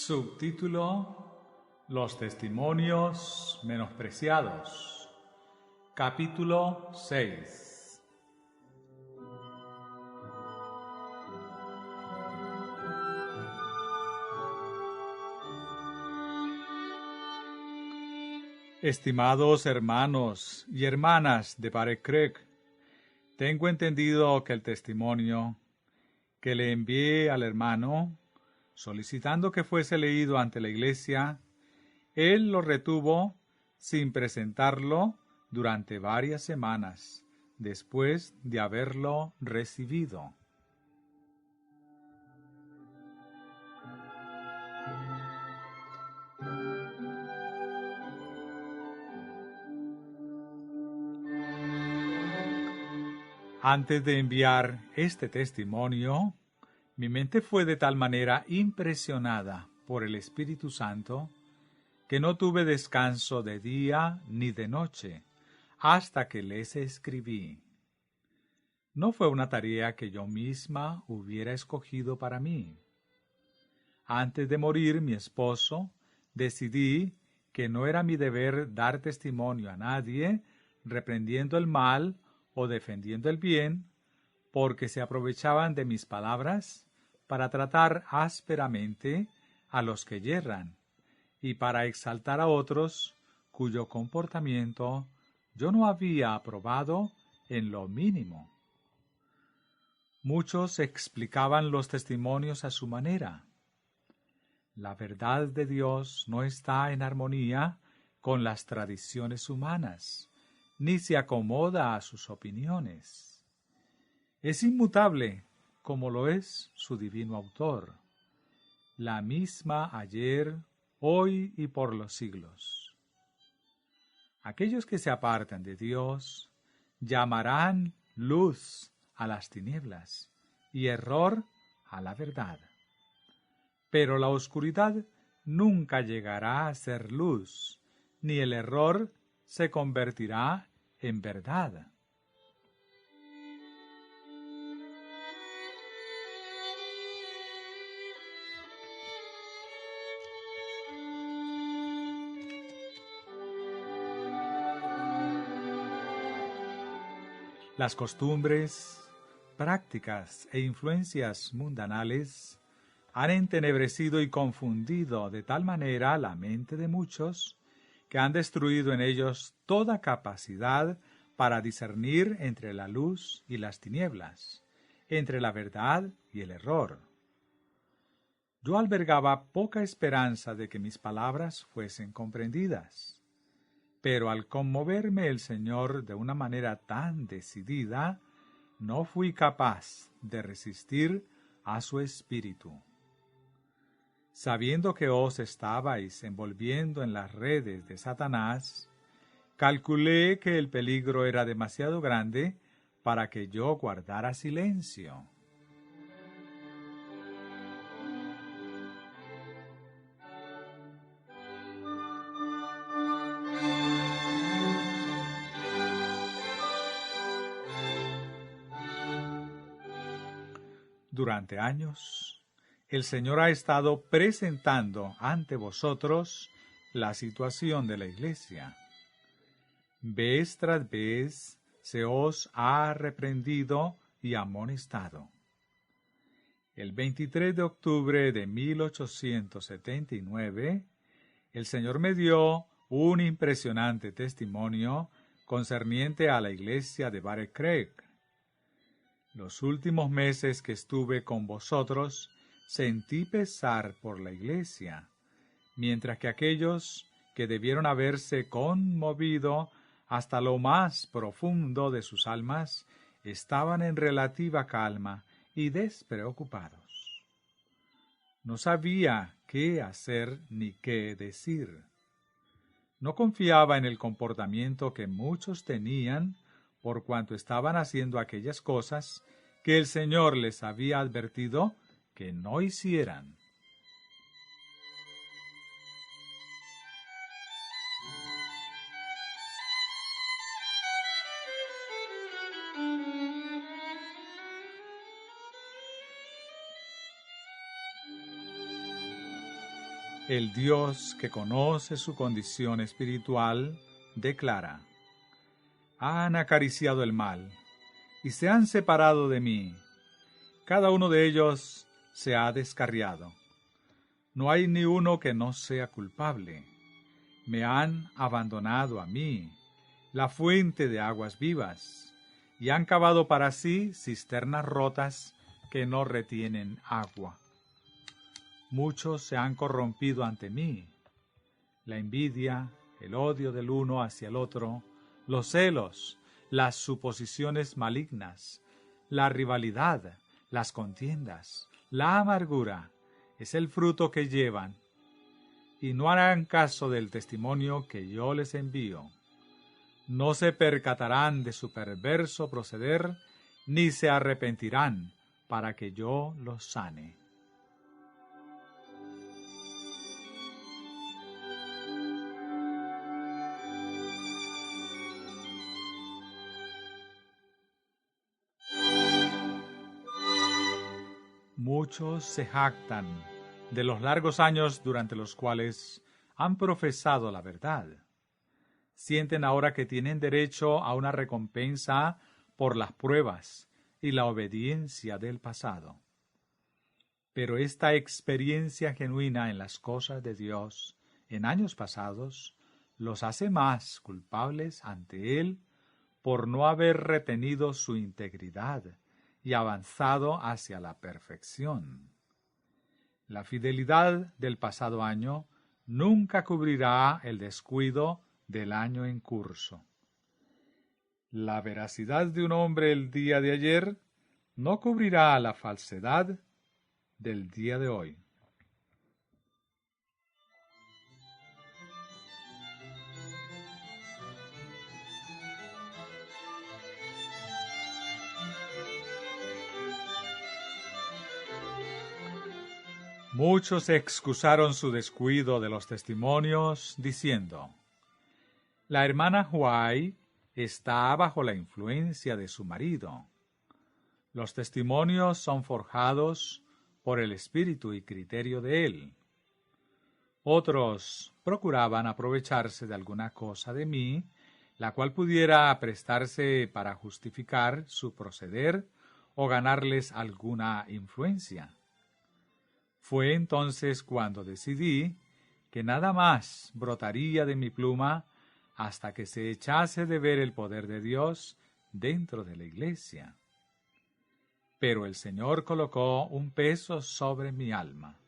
Subtítulo: Los testimonios menospreciados. Capítulo 6. Estimados hermanos y hermanas de Barre Creek, tengo entendido que el testimonio que le envié al hermano, solicitando que fuese leído ante la iglesia, él lo retuvo sin presentarlo durante varias semanas después de haberlo recibido. Antes de enviar este testimonio, mi mente fue de tal manera impresionada por el Espíritu Santo que no tuve descanso de día ni de noche hasta que les escribí. No fue una tarea que yo misma hubiera escogido para mí. Antes de morir mi esposo, decidí que no era mi deber dar testimonio a nadie reprendiendo el mal o defendiendo el bien, porque se aprovechaban de mis palabras para tratar ásperamente a los que yerran y para exaltar a otros cuyo comportamiento yo no había aprobado en lo mínimo. Muchos explicaban los testimonios a su manera. La verdad de Dios no está en armonía con las tradiciones humanas, ni se acomoda a sus opiniones. Es inmutable, como lo es su divino autor, la misma ayer, hoy y por los siglos. Aquellos que se apartan de Dios llamarán luz a las tinieblas y error a la verdad. Pero la oscuridad nunca llegará a ser luz, ni el error se convertirá en verdad. Las costumbres, prácticas e influencias mundanales han entenebrecido y confundido de tal manera la mente de muchos que han destruido en ellos toda capacidad para discernir entre la luz y las tinieblas, entre la verdad y el error. Yo albergaba poca esperanza de que mis palabras fuesen comprendidas, pero al conmoverme el Señor de una manera tan decidida, no fui capaz de resistir a su espíritu. Sabiendo que os estabais envolviendo en las redes de Satanás, calculé que el peligro era demasiado grande para que yo guardara silencio. Durante años, el Señor ha estado presentando ante vosotros la situación de la Iglesia. Vez tras vez se os ha reprendido y amonestado. El 23 de octubre de 1879, el Señor me dio un impresionante testimonio concerniente a la Iglesia de Barre Creek. Los últimos meses que estuve con vosotros, sentí pesar por la Iglesia, mientras que aquellos que debieron haberse conmovido hasta lo más profundo de sus almas estaban en relativa calma y despreocupados. No sabía qué hacer ni qué decir. No confiaba en el comportamiento que muchos tenían por cuanto estaban haciendo aquellas cosas que el Señor les había advertido que no hicieran. El Dios que conoce su condición espiritual declara: han acariciado el mal y se han separado de mí. Cada uno de ellos se ha descarriado. No hay ni uno que no sea culpable. Me han abandonado a mí, la fuente de aguas vivas, y han cavado para sí cisternas rotas que no retienen agua. Muchos se han corrompido ante mí. La envidia, el odio del uno hacia el otro, los celos, las suposiciones malignas, la rivalidad, las contiendas, la amargura, es el fruto que llevan, y no harán caso del testimonio que yo les envío. No se percatarán de su perverso proceder, ni se arrepentirán para que yo los sane. Muchos se jactan de los largos años durante los cuales han profesado la verdad. Sienten ahora que tienen derecho a una recompensa por las pruebas y la obediencia del pasado. Pero esta experiencia genuina en las cosas de Dios en años pasados los hace más culpables ante Él por no haber retenido su integridad y avanzado hacia la perfección. La fidelidad del pasado año nunca cubrirá el descuido del año en curso. La veracidad de un hombre el día de ayer no cubrirá la falsedad del día de hoy. Muchos excusaron su descuido de los testimonios diciendo: la hermana Huai está bajo la influencia de su marido. Los testimonios son forjados por el espíritu y criterio de él. Otros procuraban aprovecharse de alguna cosa de mí, la cual pudiera prestarse para justificar su proceder o ganarles alguna influencia. Fue entonces cuando decidí que nada más brotaría de mi pluma hasta que se echase de ver el poder de Dios dentro de la iglesia. Pero el Señor colocó un peso sobre mi alma.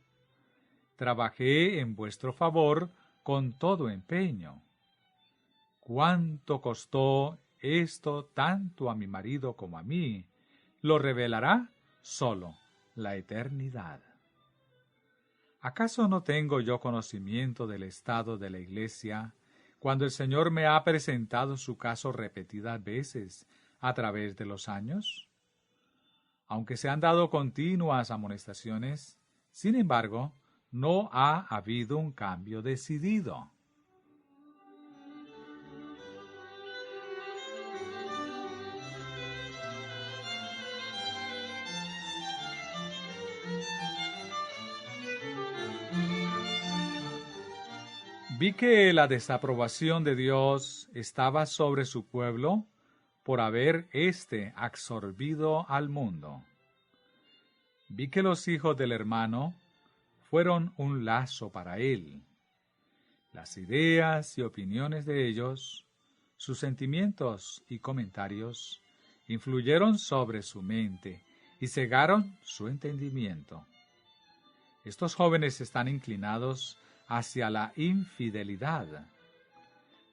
Trabajé en vuestro favor con todo empeño. ¿Cuánto costó esto tanto a mi marido como a mí? Lo revelará solo la eternidad. ¿Acaso no tengo yo conocimiento del estado de la iglesia cuando el Señor me ha presentado su caso repetidas veces a través de los años? Aunque se han dado continuas amonestaciones, sin embargo, no ha habido un cambio decidido. Vi que la desaprobación de Dios estaba sobre su pueblo por haber éste absorbido al mundo. Vi que los hijos del hermano fueron un lazo para él. Las ideas y opiniones de ellos, sus sentimientos y comentarios, influyeron sobre su mente y cegaron su entendimiento. Estos jóvenes están inclinados hacia la infidelidad.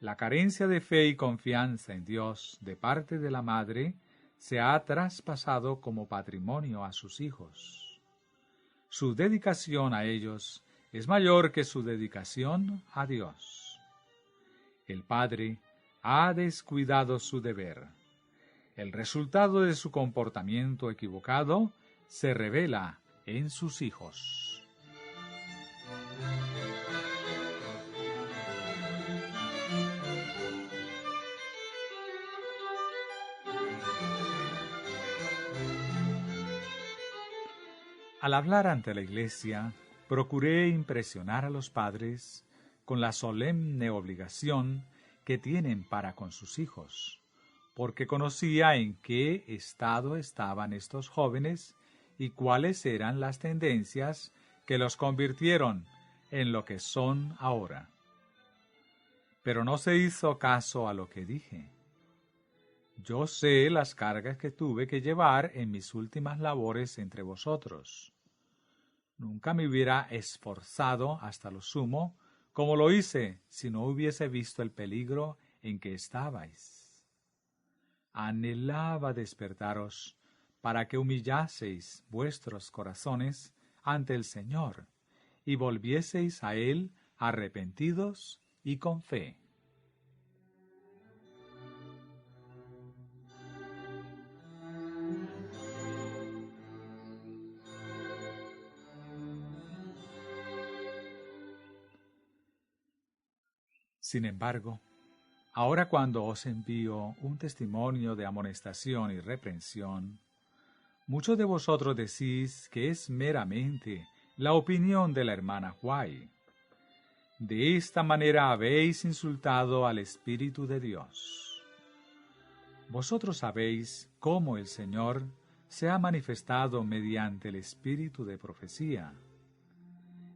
La carencia de fe y confianza en Dios de parte de la madre se ha traspasado como patrimonio a sus hijos. Su dedicación a ellos es mayor que su dedicación a Dios. El padre ha descuidado su deber. El resultado de su comportamiento equivocado se revela en sus hijos. Al hablar ante la iglesia, procuré impresionar a los padres con la solemne obligación que tienen para con sus hijos, porque conocía en qué estado estaban estos jóvenes y cuáles eran las tendencias que los convirtieron en lo que son ahora. Pero no se hizo caso a lo que dije. Yo sé las cargas que tuve que llevar en mis últimas labores entre vosotros. Nunca me hubiera esforzado hasta lo sumo, como lo hice si no hubiese visto el peligro en que estabais. Anhelaba despertaros para que humillaseis vuestros corazones ante el Señor y volvieseis a Él arrepentidos y con fe. Sin embargo, ahora cuando os envío un testimonio de amonestación y reprensión, muchos de vosotros decís que es meramente la opinión de la hermana White. De esta manera habéis insultado al Espíritu de Dios. Vosotros sabéis cómo el Señor se ha manifestado mediante el espíritu de profecía.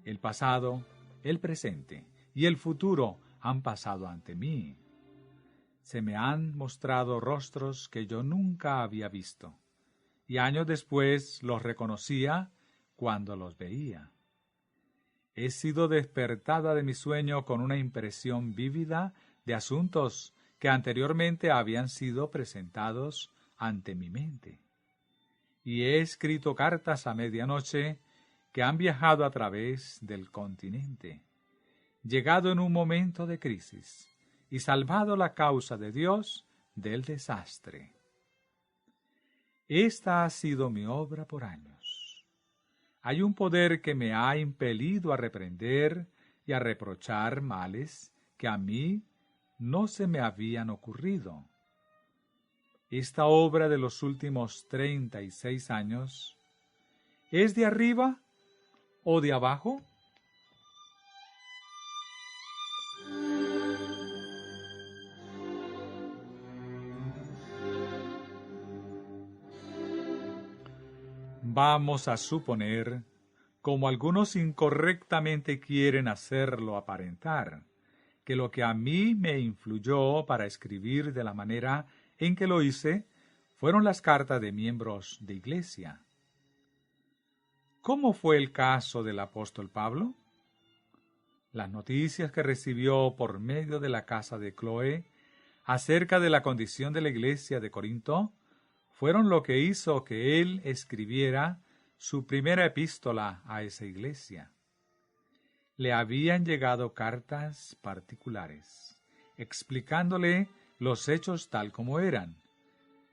El pasado, el presente y el futuro han pasado ante mí. Se me han mostrado rostros que yo nunca había visto, y años después los reconocía cuando los veía. He sido despertada de mi sueño con una impresión vívida de asuntos que anteriormente habían sido presentados ante mi mente. Y he escrito cartas a medianoche que han viajado a través del continente, llegado en un momento de crisis y salvado la causa de Dios del desastre. Esta ha sido mi obra por años. Hay un poder que me ha impelido a reprender y a reprochar males que a mí no se me habían ocurrido. Esta obra de los últimos 36 años, ¿es de arriba o de abajo? Vamos a suponer, como algunos incorrectamente quieren hacerlo aparentar, que lo que a mí me influyó para escribir de la manera en que lo hice fueron las cartas de miembros de iglesia. ¿Cómo fue el caso del apóstol Pablo? Las noticias que recibió por medio de la casa de Cloé acerca de la condición de la iglesia de Corinto fueron lo que hizo que él escribiera su primera epístola a esa iglesia. Le habían llegado cartas particulares, explicándole los hechos tal como eran,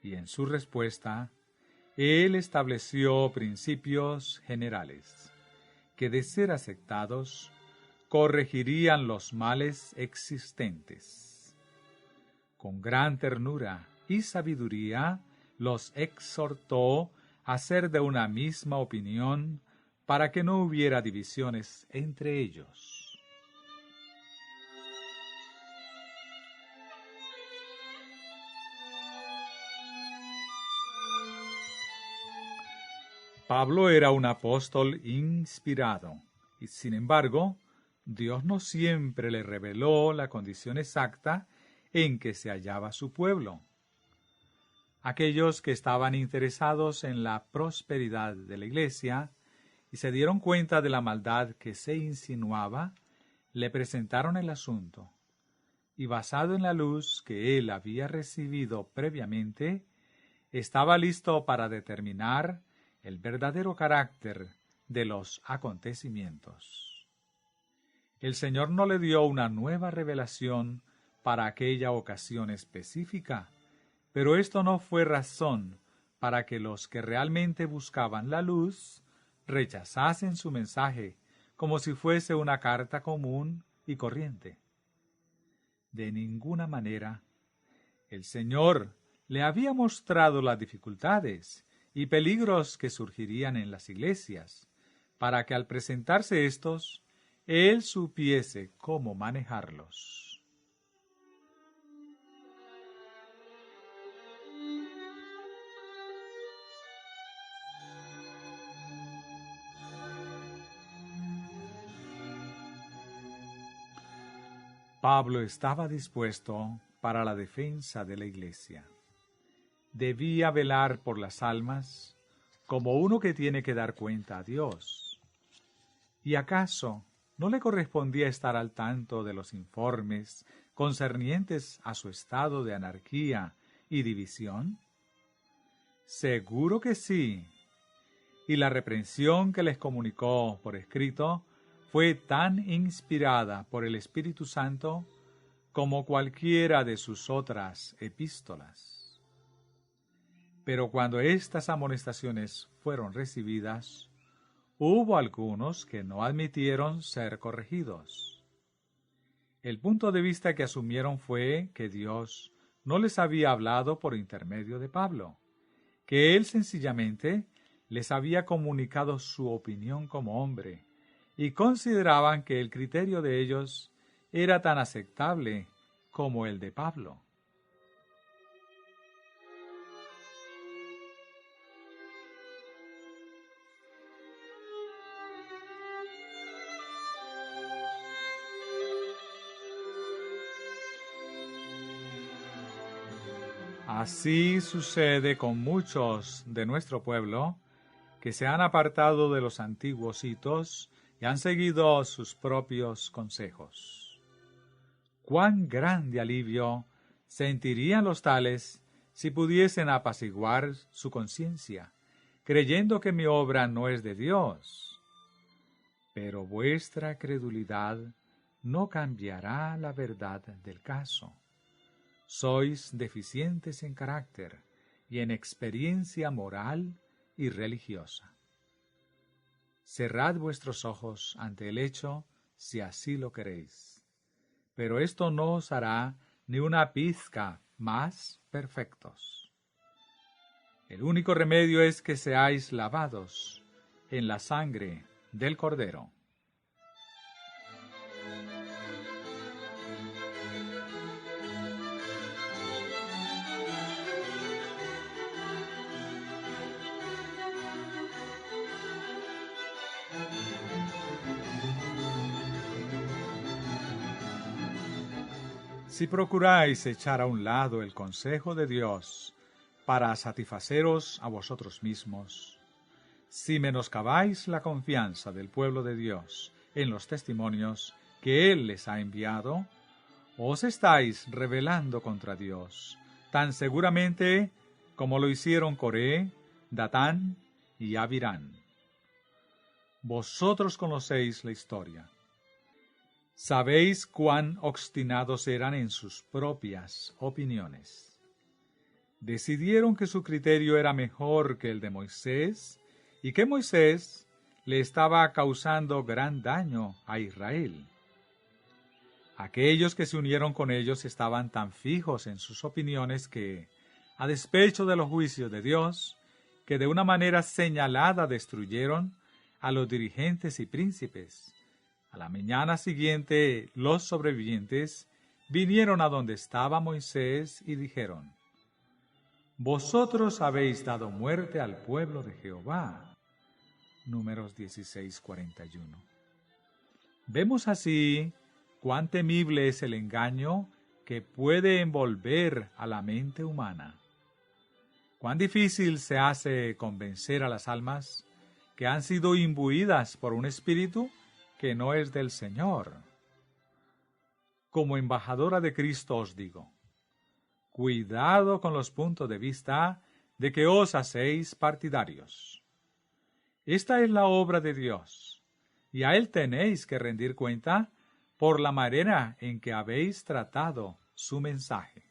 y en su respuesta, él estableció principios generales, que de ser aceptados, corregirían los males existentes. Con gran ternura y sabiduría, los exhortó a ser de una misma opinión para que no hubiera divisiones entre ellos. Pablo era un apóstol inspirado, y sin embargo, Dios no siempre le reveló la condición exacta en que se hallaba su pueblo. Aquellos que estaban interesados en la prosperidad de la iglesia y se dieron cuenta de la maldad que se insinuaba, le presentaron el asunto, y basado en la luz que él había recibido previamente, estaba listo para determinar el verdadero carácter de los acontecimientos. El Señor no le dio una nueva revelación para aquella ocasión específica, pero esto no fue razón para que los que realmente buscaban la luz rechazasen su mensaje como si fuese una carta común y corriente. De ninguna manera. El Señor le había mostrado las dificultades y peligros que surgirían en las iglesias, para que al presentarse éstos, él supiese cómo manejarlos. Pablo estaba dispuesto para la defensa de la iglesia. Debía velar por las almas como uno que tiene que dar cuenta a Dios. ¿Y acaso no le correspondía estar al tanto de los informes concernientes a su estado de anarquía y división? Seguro que sí. Y la reprensión que les comunicó por escrito fue tan inspirada por el Espíritu Santo como cualquiera de sus otras epístolas. Pero cuando estas amonestaciones fueron recibidas, hubo algunos que no admitieron ser corregidos. El punto de vista que asumieron fue que Dios no les había hablado por intermedio de Pablo, que él sencillamente les había comunicado su opinión como hombre, y consideraban que el criterio de ellos era tan aceptable como el de Pablo. Así sucede con muchos de nuestro pueblo que se han apartado de los antiguos hitos y han seguido sus propios consejos. Cuán grande alivio sentirían los tales si pudiesen apaciguar su conciencia, creyendo que mi obra no es de Dios. Pero vuestra credulidad no cambiará la verdad del caso. Sois deficientes en carácter y en experiencia moral y religiosa. Cerrad vuestros ojos ante el hecho si así lo queréis, pero esto no os hará ni una pizca más perfectos. El único remedio es que seáis lavados en la sangre del Cordero. Si procuráis echar a un lado el consejo de Dios para satisfaceros a vosotros mismos, si menoscabáis la confianza del pueblo de Dios en los testimonios que Él les ha enviado, os estáis rebelando contra Dios, tan seguramente como lo hicieron Coré, Datán y Abirán. Vosotros conocéis la historia. Sabéis cuán obstinados eran en sus propias opiniones. Decidieron que su criterio era mejor que el de Moisés y que Moisés le estaba causando gran daño a Israel. Aquellos que se unieron con ellos estaban tan fijos en sus opiniones que, a despecho de los juicios de Dios, que de una manera señalada destruyeron a los dirigentes y príncipes. A la mañana siguiente, los sobrevivientes vinieron a donde estaba Moisés y dijeron: Vosotros habéis dado muerte al pueblo de Jehová. Números 16:41. Vemos así cuán temible es el engaño que puede envolver a la mente humana. Cuán difícil se hace convencer a las almas que han sido imbuidas por un espíritu que no es del Señor. Como embajadora de Cristo os digo, cuidado con los puntos de vista de que os hacéis partidarios. Esta es la obra de Dios, y a Él tenéis que rendir cuenta por la manera en que habéis tratado su mensaje.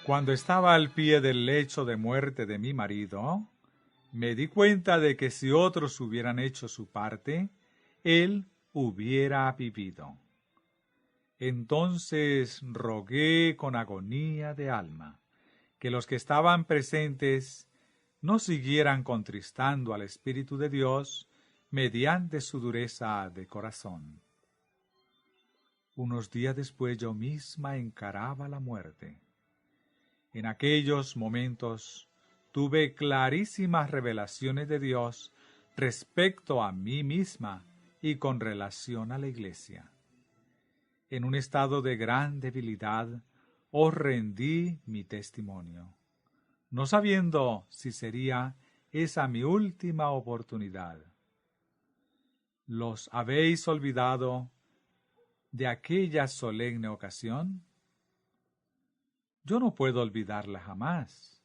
Cuando estaba al pie del lecho de muerte de mi marido, me di cuenta de que si otros hubieran hecho su parte, él hubiera vivido. Entonces rogué con agonía de alma que los que estaban presentes no siguieran contristando al Espíritu de Dios mediante su dureza de corazón. Unos días después yo misma encaraba la muerte. En aquellos momentos tuve clarísimas revelaciones de Dios respecto a mí misma y con relación a la Iglesia. En un estado de gran debilidad, os rendí mi testimonio, no sabiendo si sería esa mi última oportunidad. ¿Los habéis olvidado de aquella solemne ocasión? Yo no puedo olvidarla jamás,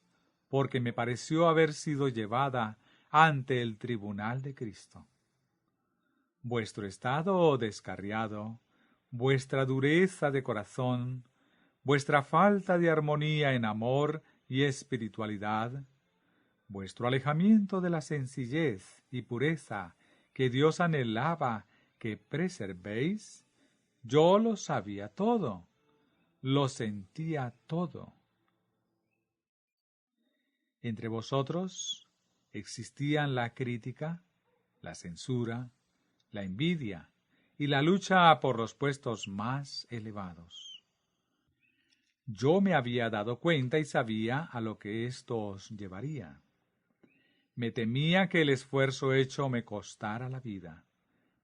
porque me pareció haber sido llevada ante el tribunal de Cristo. Vuestro estado descarriado, vuestra dureza de corazón, vuestra falta de armonía en amor y espiritualidad, vuestro alejamiento de la sencillez y pureza que Dios anhelaba que preservéis, yo lo sabía todo, lo sentía todo. Entre vosotros existían la crítica, la censura, la envidia y la lucha por los puestos más elevados. Yo me había dado cuenta y sabía a lo que esto os llevaría. Me temía que el esfuerzo hecho me costara la vida,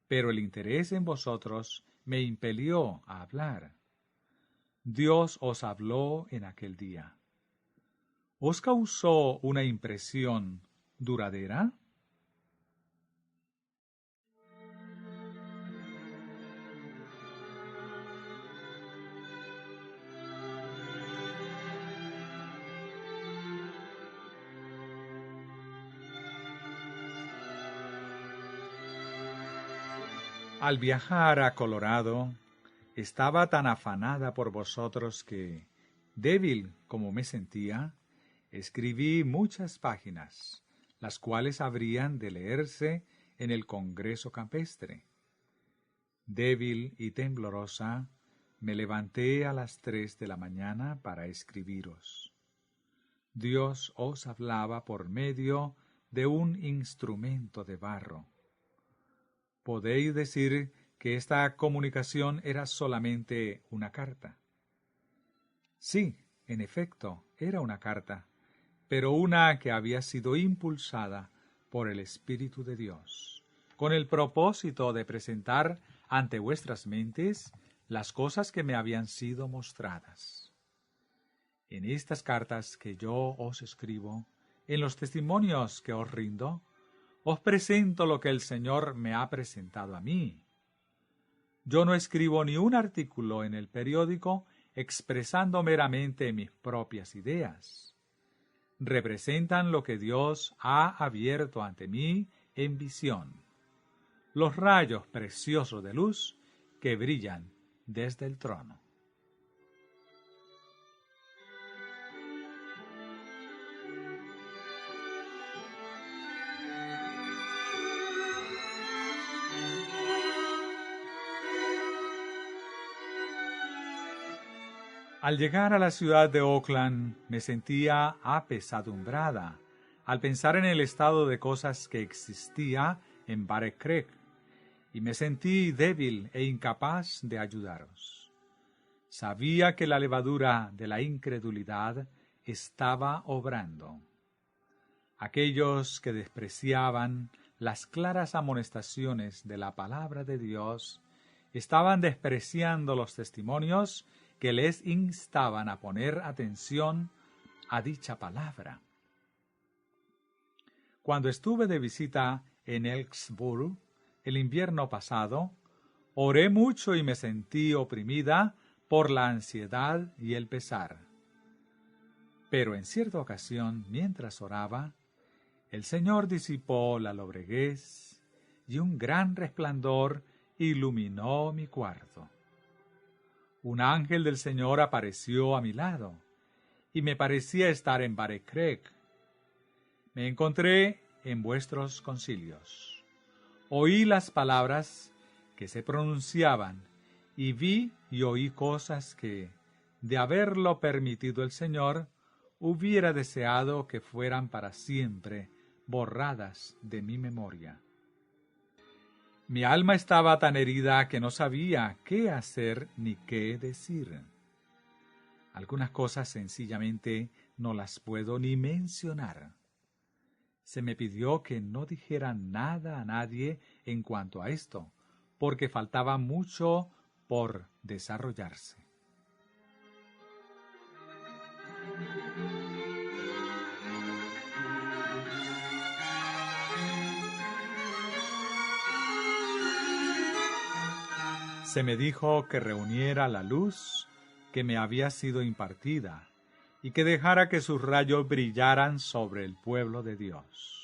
pero el interés en vosotros me impelió a hablar. Dios os habló en aquel día. ¿Os causó una impresión duradera? Al viajar a Colorado, estaba tan afanada por vosotros que, débil como me sentía, escribí muchas páginas, las cuales habrían de leerse en el Congreso Campestre. Débil y temblorosa, me levanté a las 3 de la mañana para escribiros. Dios os hablaba por medio de un instrumento de barro. ¿Podéis decir que esta comunicación era solamente una carta? Sí, en efecto, era una carta, pero una que había sido impulsada por el Espíritu de Dios, con el propósito de presentar ante vuestras mentes las cosas que me habían sido mostradas. En estas cartas que yo os escribo, en los testimonios que os rindo, os presento lo que el Señor me ha presentado a mí. Yo no escribo ni un artículo en el periódico expresando meramente mis propias ideas. Representan lo que Dios ha abierto ante mí en visión, los rayos preciosos de luz que brillan desde el trono. Al llegar a la ciudad de Oakland me sentía apesadumbrada al pensar en el estado de cosas que existía en Battle Creek y me sentí débil e incapaz de ayudaros. Sabía que la levadura de la incredulidad estaba obrando. Aquellos que despreciaban las claras amonestaciones de la palabra de Dios estaban despreciando los testimonios que les instaban a poner atención a dicha palabra. Cuando estuve de visita en Elksburg el invierno pasado, oré mucho y me sentí oprimida por la ansiedad y el pesar. Pero en cierta ocasión, mientras oraba, el Señor disipó la lobreguez y un gran resplandor iluminó mi cuarto. Un ángel del Señor apareció a mi lado, y me parecía estar en Battle Creek. Me encontré en vuestros concilios. Oí las palabras que se pronunciaban, y vi y oí cosas que, de haberlo permitido el Señor, hubiera deseado que fueran para siempre borradas de mi memoria. Mi alma estaba tan herida que no sabía qué hacer ni qué decir. Algunas cosas sencillamente no las puedo ni mencionar. Se me pidió que no dijera nada a nadie en cuanto a esto, porque faltaba mucho por desarrollarse. Se me dijo que reuniera la luz que me había sido impartida y que dejara que sus rayos brillaran sobre el pueblo de Dios.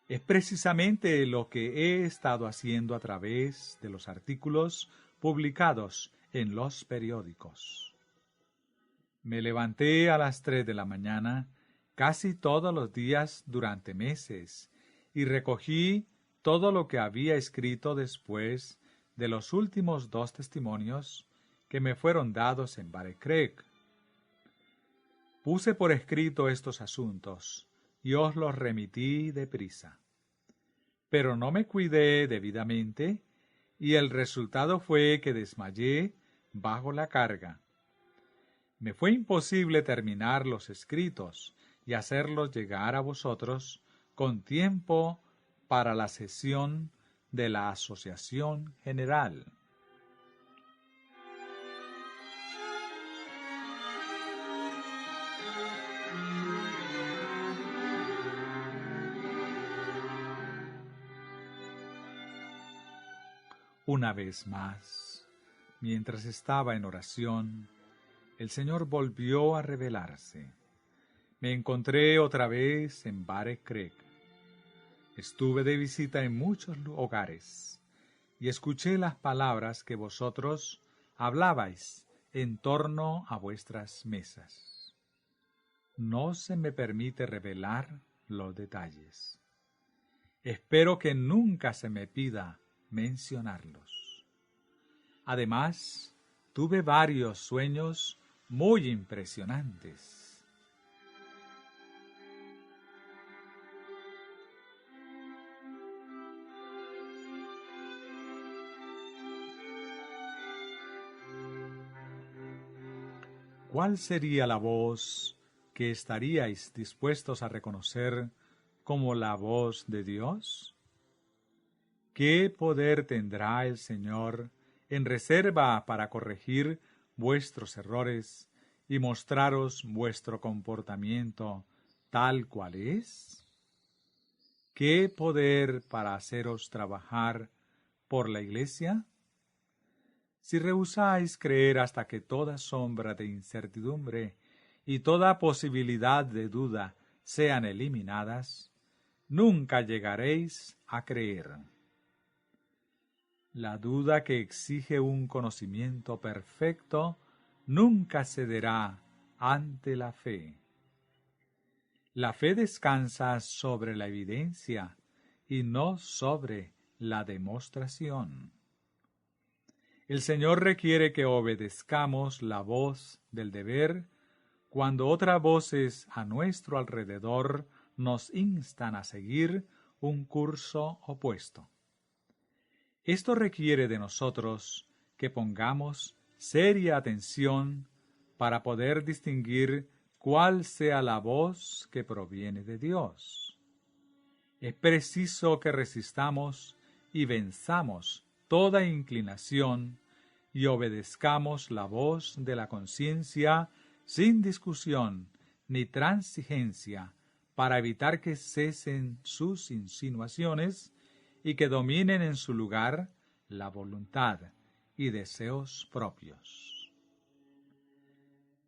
Es precisamente lo que he estado haciendo a través de los artículos publicados en los periódicos. Me levanté a las 3 de la mañana casi todos los días durante meses y recogí todo lo que había escrito después de los últimos 2 testimonios que me fueron dados en Battle Creek. Puse por escrito estos asuntos y os los remití deprisa. Pero no me cuidé debidamente y el resultado fue que desmayé bajo la carga. Me fue imposible terminar los escritos y hacerlos llegar a vosotros con tiempo para la sesión de la Asociación General. Una vez más, mientras estaba en oración, el Señor volvió a revelarse. Me encontré otra vez en Battle Creek. Estuve de visita en muchos hogares y escuché las palabras que vosotros hablabais en torno a vuestras mesas. No se me permite revelar los detalles. Espero que nunca se me pida mencionarlos. Además, tuve varios sueños muy impresionantes. ¿Cuál sería la voz que estaríais dispuestos a reconocer como la voz de Dios? ¿Qué poder tendrá el Señor en reserva para corregir vuestros errores y mostraros vuestro comportamiento tal cual es? ¿Qué poder para haceros trabajar por la Iglesia? Si rehusáis creer hasta que toda sombra de incertidumbre y toda posibilidad de duda sean eliminadas, nunca llegaréis a creer. La duda que exige un conocimiento perfecto nunca cederá ante la fe. La fe descansa sobre la evidencia y no sobre la demostración. El Señor requiere que obedezcamos la voz del deber cuando otras voces a nuestro alrededor nos instan a seguir un curso opuesto. Esto requiere de nosotros que pongamos seria atención para poder distinguir cuál sea la voz que proviene de Dios. Es preciso que resistamos y venzamos toda inclinación y obedezcamos la voz de la conciencia sin discusión ni transigencia para evitar que cesen sus insinuaciones y que dominen en su lugar la voluntad y deseos propios.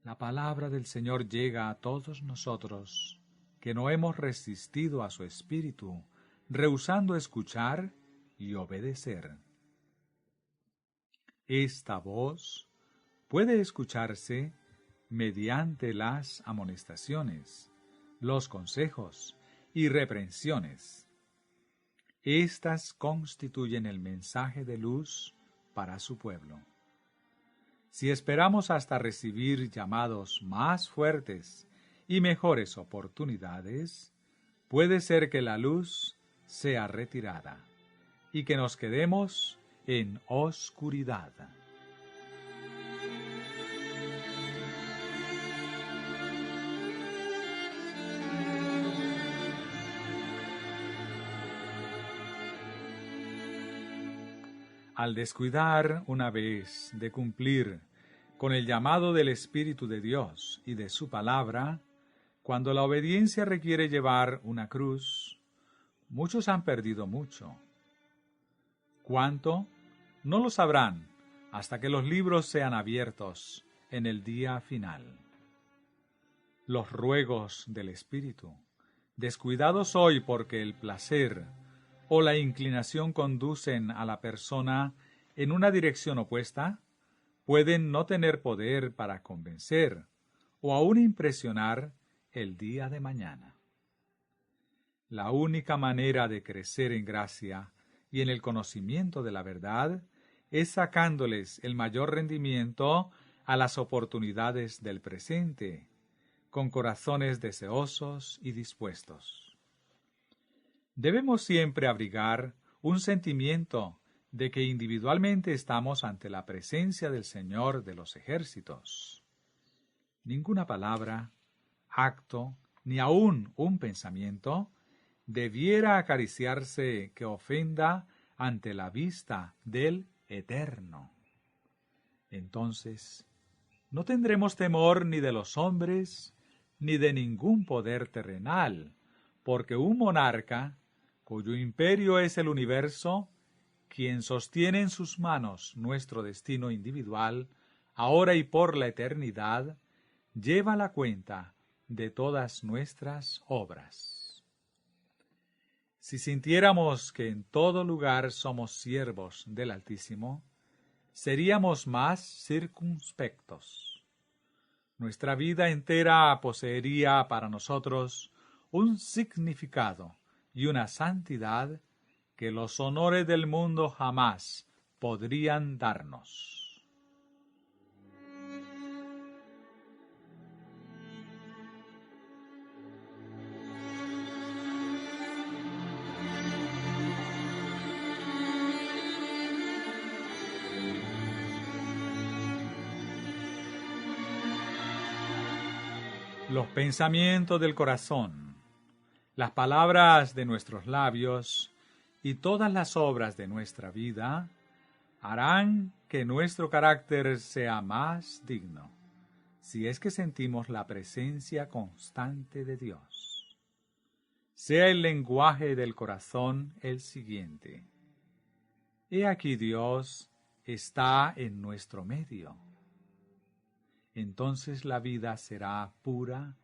La palabra del Señor llega a todos nosotros que no hemos resistido a su espíritu, rehusando escuchar y obedecer. Esta voz puede escucharse mediante las amonestaciones, los consejos y reprensiones. Estas constituyen el mensaje de luz para su pueblo. Si esperamos hasta recibir llamados más fuertes y mejores oportunidades, puede ser que la luz sea retirada y que nos quedemos en oscuridad. Al descuidar una vez de cumplir con el llamado del Espíritu de Dios y de su palabra, cuando la obediencia requiere llevar una cruz, muchos han perdido mucho. ¿Cuánto? No lo sabrán hasta que los libros sean abiertos en el día final. Los ruegos del Espíritu, descuidados hoy porque el placer o la inclinación conducen a la persona en una dirección opuesta, pueden no tener poder para convencer o aún impresionar el día de mañana. La única manera de crecer en gracia y en el conocimiento de la verdad es sacándoles el mayor rendimiento a las oportunidades del presente, con corazones deseosos y dispuestos. Debemos siempre abrigar un sentimiento de que individualmente estamos ante la presencia del Señor de los ejércitos. Ninguna palabra, acto, ni aun un pensamiento debiera acariciarse que ofenda ante la vista del Eterno. Entonces, no tendremos temor ni de los hombres, ni de ningún poder terrenal, porque un monarca, cuyo imperio es el universo, quien sostiene en sus manos nuestro destino individual, ahora y por la eternidad, lleva la cuenta de todas nuestras obras. Si sintiéramos que en todo lugar somos siervos del Altísimo, seríamos más circunspectos. Nuestra vida entera poseería para nosotros un significado y una santidad que los honores del mundo jamás podrían darnos. Los pensamientos del corazón, las palabras de nuestros labios y todas las obras de nuestra vida harán que nuestro carácter sea más digno, si es que sentimos la presencia constante de Dios. Sea el lenguaje del corazón el siguiente: He aquí Dios está en nuestro medio. Entonces la vida será pura,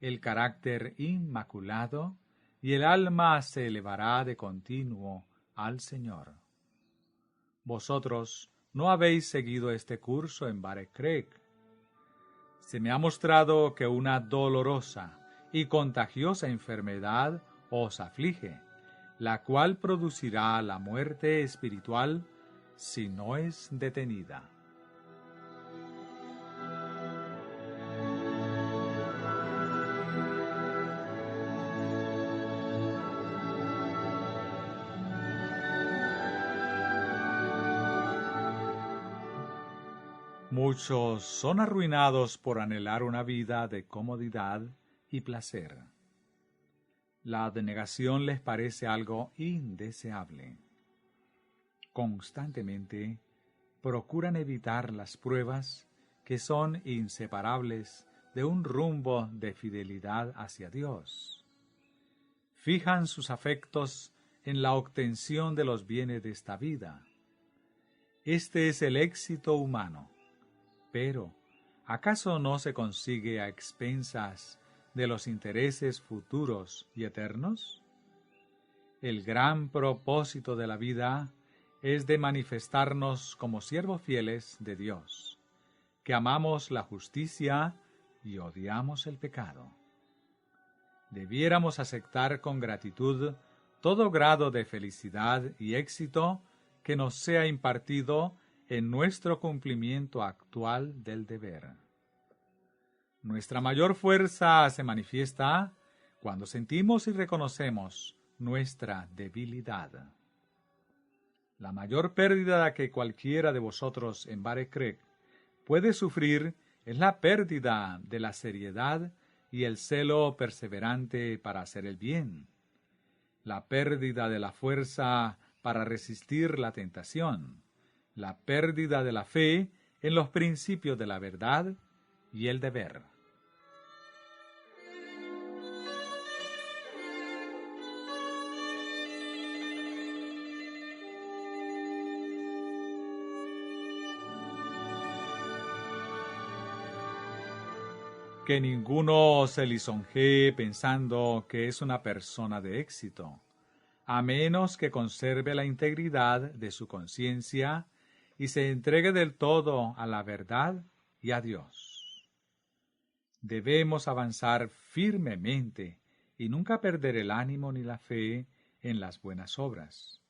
el carácter inmaculado, y el alma se elevará de continuo al Señor. Vosotros no habéis seguido este curso en Barekrek. Se me ha mostrado que una dolorosa y contagiosa enfermedad os aflige, la cual producirá la muerte espiritual si no es detenida. Muchos son arruinados por anhelar una vida de comodidad y placer. La abnegación les parece algo indeseable. Constantemente procuran evitar las pruebas que son inseparables de un rumbo de fidelidad hacia Dios. Fijan sus afectos en la obtención de los bienes de esta vida. Este es el éxito humano. Pero, ¿acaso no se consigue a expensas de los intereses futuros y eternos? El gran propósito de la vida es de manifestarnos como siervos fieles de Dios, que amamos la justicia y odiamos el pecado. Debiéramos aceptar con gratitud todo grado de felicidad y éxito que nos sea impartido en nuestro cumplimiento actual del deber. Nuestra mayor fuerza se manifiesta cuando sentimos y reconocemos nuestra debilidad. La mayor pérdida que cualquiera de vosotros en Bare Creek puede sufrir es la pérdida de la seriedad y el celo perseverante para hacer el bien, la pérdida de la fuerza para resistir la tentación, la pérdida de la fe en los principios de la verdad y el deber. Que ninguno se lisonjee pensando que es una persona de éxito, a menos que conserve la integridad de su conciencia y se entregue del todo a la verdad y a Dios. Debemos avanzar firmemente y nunca perder el ánimo ni la fe en las buenas obras.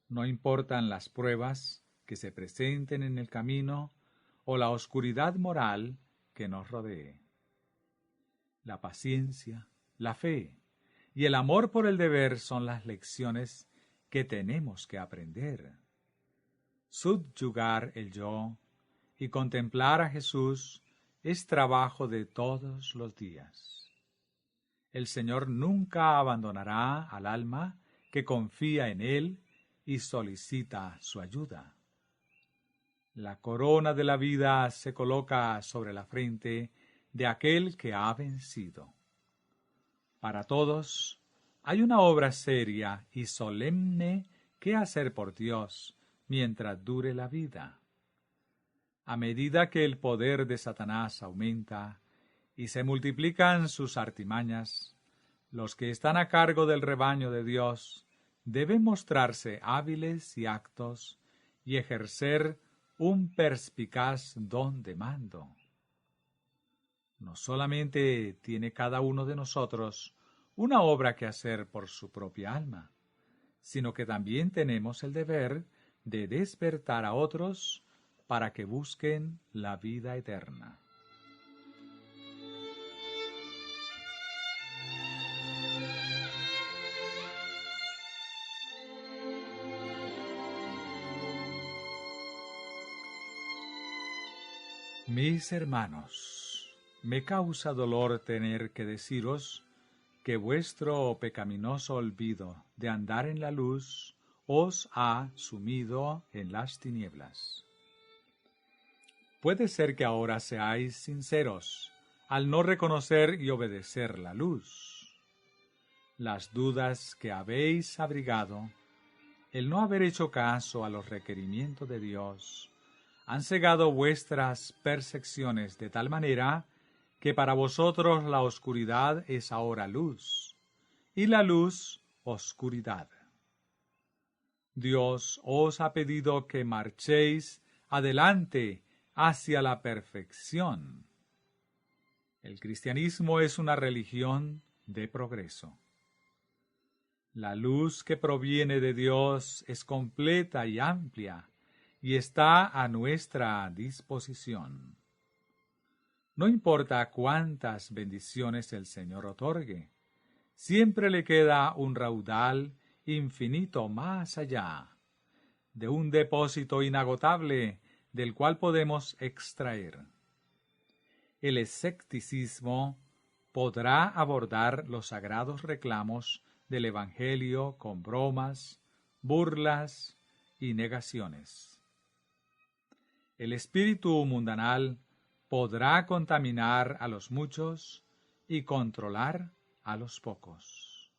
No importan las pruebas que se presenten en el camino o la oscuridad moral que nos rodee. La paciencia, la fe y el amor por el deber son las lecciones que tenemos que aprender. Subyugar el yo y contemplar a Jesús es trabajo de todos los días. El Señor nunca abandonará al alma que confía en Él y solicita su ayuda. La corona de la vida se coloca sobre la frente de aquel que ha vencido. Para todos hay una obra seria y solemne que hacer por Dios mientras dure la vida. A medida que el poder de Satanás aumenta y se multiplican sus artimañas, los que están a cargo del rebaño de Dios deben mostrarse hábiles y actos y ejercer un perspicaz don de mando. No solamente tiene cada uno de nosotros una obra que hacer por su propia alma, sino que también tenemos el deber de despertar a otros para que busquen la vida eterna. Mis hermanos, me causa dolor tener que deciros que vuestro pecaminoso olvido de andar en la luz os ha sumido en las tinieblas. Puede ser que ahora seáis sinceros al no reconocer y obedecer la luz. Las dudas que habéis abrigado, el no haber hecho caso a los requerimientos de Dios, han cegado vuestras percepciones de tal manera que para vosotros la oscuridad es ahora luz, y la luz oscuridad. Dios os ha pedido que marchéis adelante hacia la perfección. El cristianismo es una religión de progreso. La luz que proviene de Dios es completa y amplia, y está a nuestra disposición. No importa cuántas bendiciones el Señor otorgue, siempre le queda un raudal infinito más allá, de un depósito inagotable del cual podemos extraer. El escepticismo podrá abordar los sagrados reclamos del Evangelio con bromas, burlas y negaciones. El espíritu mundanal podrá contaminar a los muchos y controlar a los pocos.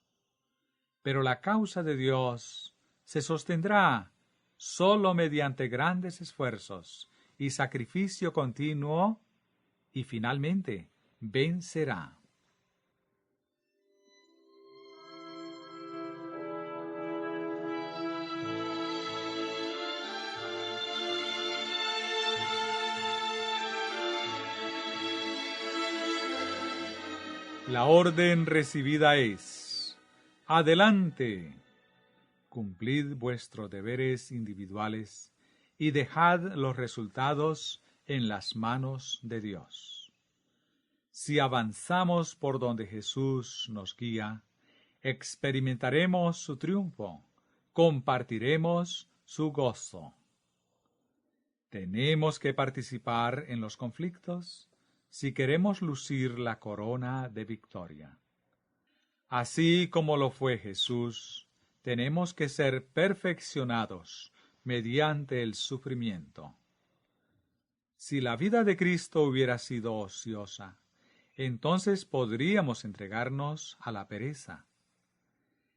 Pero la causa de Dios se sostendrá solo mediante grandes esfuerzos y sacrificio continuo, y finalmente vencerá. La orden recibida es: adelante, Cumplid vuestros deberes individuales y dejad los resultados en las manos de Dios. Si avanzamos por donde Jesús nos guía, experimentaremos su triunfo, compartiremos su gozo. Tenemos que participar en los conflictos si queremos lucir la corona de victoria. Así como lo fue Jesús, tenemos que ser perfeccionados mediante el sufrimiento. Si la vida de Cristo hubiera sido ociosa, entonces podríamos entregarnos a la pereza.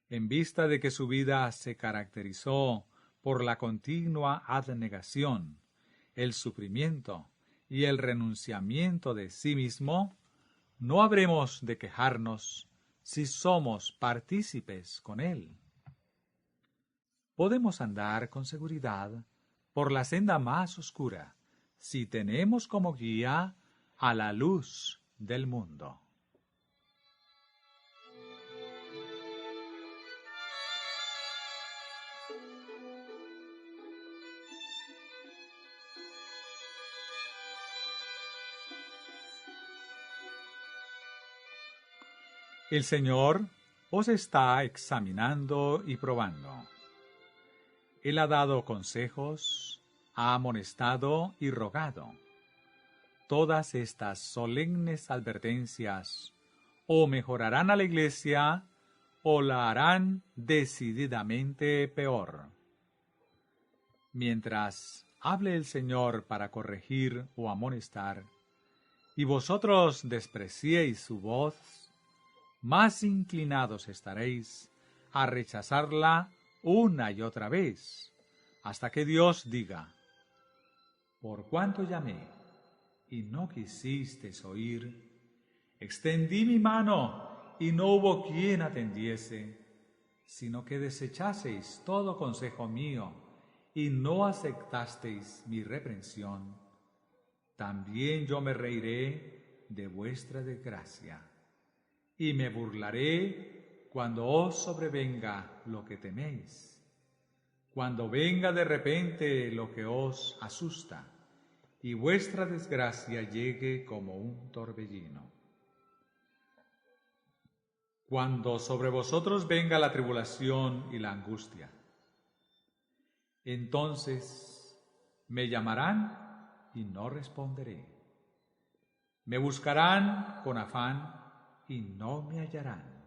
En vista de que su vida se caracterizó por la continua abnegación, el sufrimiento y el renunciamiento de sí mismo, no habremos de quejarnos si somos partícipes con él. Podemos andar con seguridad por la senda más oscura si tenemos como guía a la luz del mundo. El Señor os está examinando y probando. Él ha dado consejos, ha amonestado y rogado. Todas estas solemnes advertencias o mejorarán a la Iglesia o la harán decididamente peor. Mientras hable el Señor para corregir o amonestar, y vosotros despreciéis su voz, más inclinados estaréis a rechazarla una y otra vez, hasta que Dios diga: por cuanto llamé y no quisisteis oír, extendí mi mano y no hubo quien atendiese, sino que desechaseis todo consejo mío y no aceptasteis mi reprensión, también yo me reiré de vuestra desgracia y me burlaré cuando os sobrevenga lo que teméis, cuando venga de repente lo que os asusta y vuestra desgracia llegue como un torbellino. Cuando sobre vosotros venga la tribulación y la angustia, entonces me llamarán y no responderé. Me buscarán con afán y no me hallarán.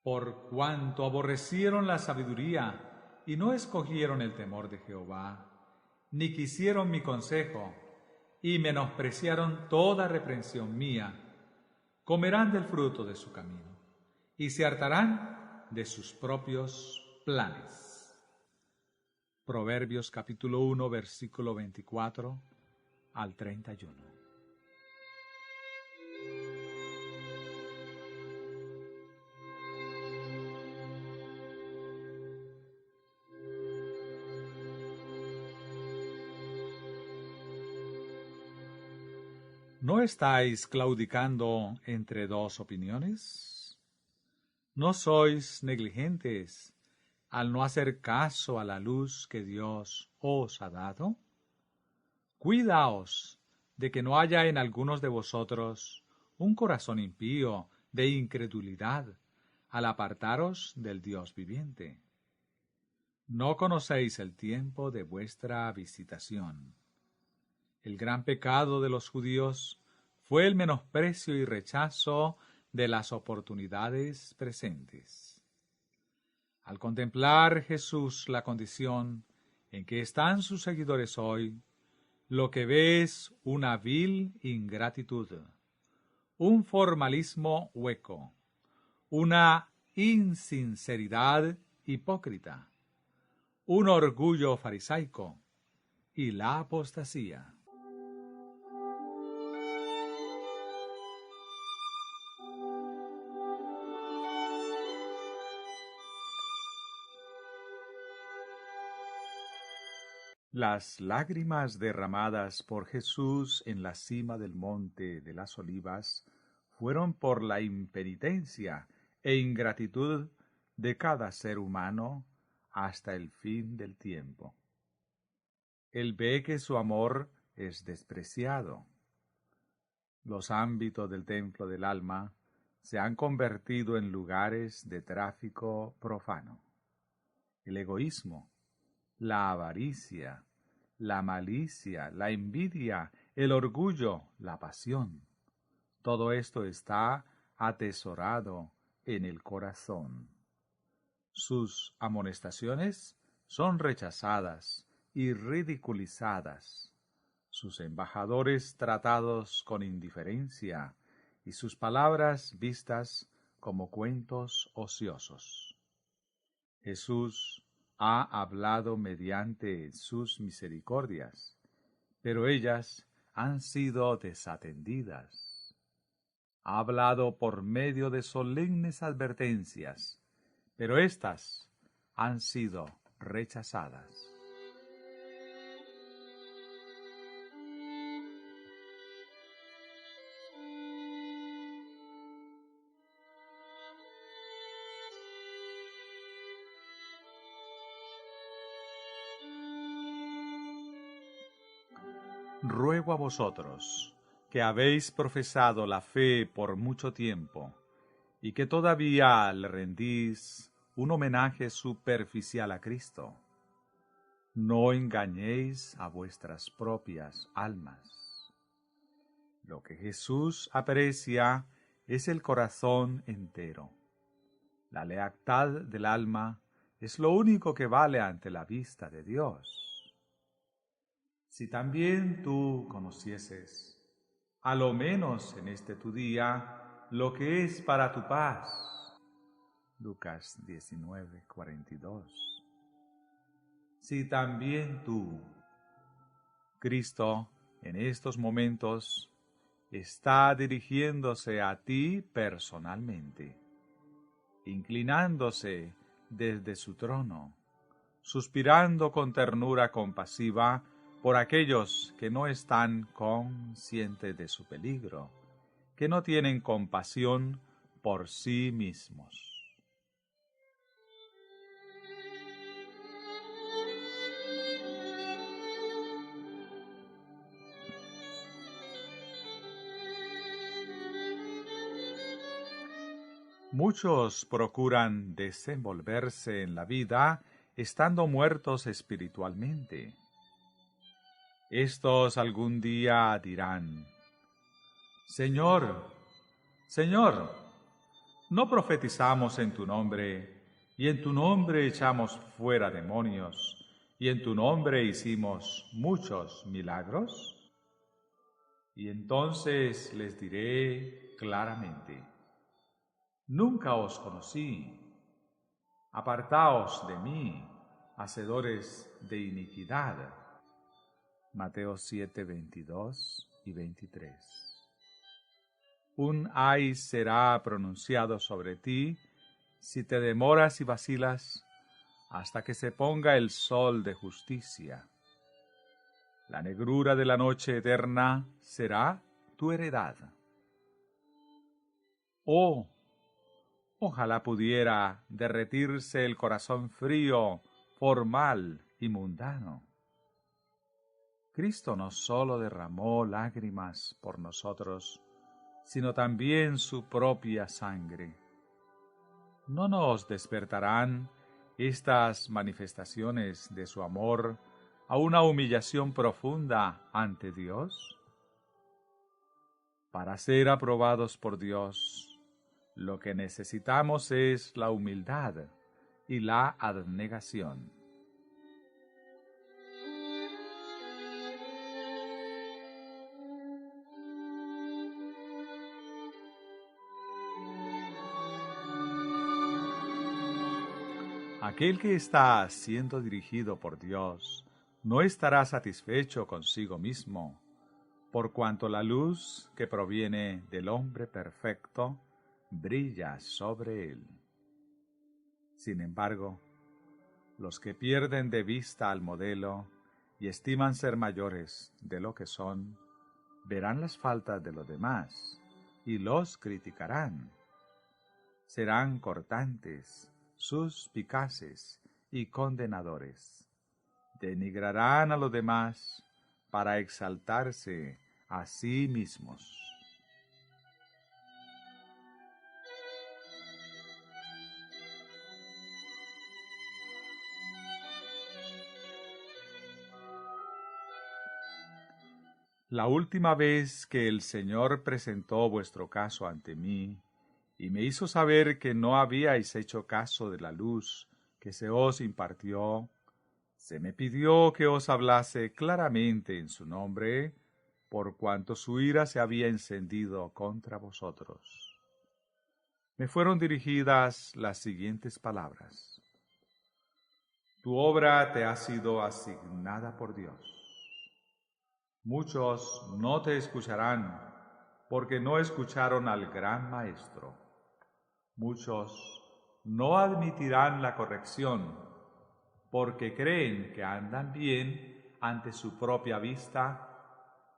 Por cuanto aborrecieron la sabiduría y no escogieron el temor de Jehová, ni quisieron mi consejo, y menospreciaron toda reprensión mía, comerán del fruto de su camino, y se hartarán de sus propios planes. Proverbios capítulo 1, versículo 24 al 31. ¿No estáis claudicando entre dos opiniones? ¿No sois negligentes al no hacer caso a la luz que Dios os ha dado? Cuidaos de que no haya en algunos de vosotros un corazón impío de incredulidad al apartaros del Dios viviente. ¿No conocéis el tiempo de vuestra visitación? El gran pecado de los judíos fue el menosprecio y rechazo de las oportunidades presentes. Al contemplar Jesús la condición en que están sus seguidores hoy, lo que ve es una vil ingratitud, un formalismo hueco, una insinceridad hipócrita, un orgullo farisaico y la apostasía. Las lágrimas derramadas por Jesús en la cima del monte de las Olivas fueron por la impenitencia e ingratitud de cada ser humano hasta el fin del tiempo. Él ve que su amor es despreciado. Los ámbitos del templo del alma se han convertido en lugares de tráfico profano. El egoísmo, la avaricia, la malicia, la envidia, el orgullo, la pasión. Todo esto está atesorado en el corazón. Sus amonestaciones son rechazadas y ridiculizadas, sus embajadores tratados con indiferencia y sus palabras vistas como cuentos ociosos. Jesús ha hablado mediante sus misericordias, pero ellas han sido desatendidas. Ha hablado por medio de solemnes advertencias, pero éstas han sido rechazadas. Ruego a vosotros, que habéis profesado la fe por mucho tiempo, y que todavía le rendís un homenaje superficial a Cristo, no engañéis a vuestras propias almas. Lo que Jesús aprecia es el corazón entero. La lealtad del alma es lo único que vale ante la vista de Dios. Si también tú conocieses, a lo menos en este tu día, lo que es para tu paz. Lucas 19:42. Si también tú, Cristo, en estos momentos, está dirigiéndose a ti personalmente, inclinándose desde su trono, suspirando con ternura compasiva por aquellos que no están conscientes de su peligro, que no tienen compasión por sí mismos. Muchos procuran desenvolverse en la vida estando muertos espiritualmente. Estos algún día dirán: Señor, Señor, ¿no profetizamos en tu nombre, y en tu nombre echamos fuera demonios, y en tu nombre hicimos muchos milagros? Y entonces les diré claramente: Nunca os conocí. Apartaos de mí, hacedores de iniquidad. Mateo 7, 22 y 23. Un ay será pronunciado sobre ti si te demoras y vacilas hasta que se ponga el sol de justicia. La negrura de la noche eterna será tu heredad. Oh, ojalá pudiera derretirse el corazón frío, formal y mundano. Cristo no solo derramó lágrimas por nosotros, sino también su propia sangre. ¿No nos despertarán estas manifestaciones de su amor a una humillación profunda ante Dios? Para ser aprobados por Dios, lo que necesitamos es la humildad y la abnegación. Aquel que está siendo dirigido por Dios no estará satisfecho consigo mismo, por cuanto la luz que proviene del hombre perfecto brilla sobre él. Sin embargo, los que pierden de vista al modelo y estiman ser mayores de lo que son, verán las faltas de los demás y los criticarán. Serán cortantes, suspicaces y condenadores. Denigrarán a los demás para exaltarse a sí mismos. La última vez que el Señor presentó vuestro caso ante mí, y me hizo saber que no habíais hecho caso de la luz que se os impartió, se me pidió que os hablase claramente en su nombre, por cuanto su ira se había encendido contra vosotros. Me fueron dirigidas las siguientes palabras: Tu obra te ha sido asignada por Dios. Muchos no te escucharán, porque no escucharon al gran Maestro. Muchos no admitirán la corrección, porque creen que andan bien ante su propia vista.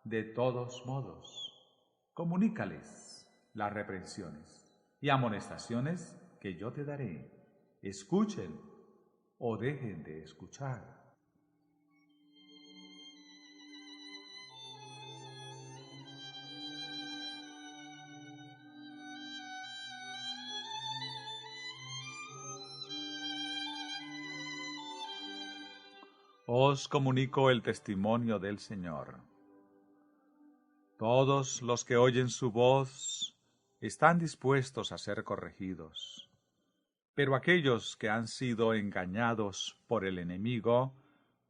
De todos modos, comunícales las reprensiones y amonestaciones que yo te daré. Escuchen o dejen de escuchar. Os comunico el testimonio del Señor. Todos los que oyen su voz están dispuestos a ser corregidos, pero aquellos que han sido engañados por el enemigo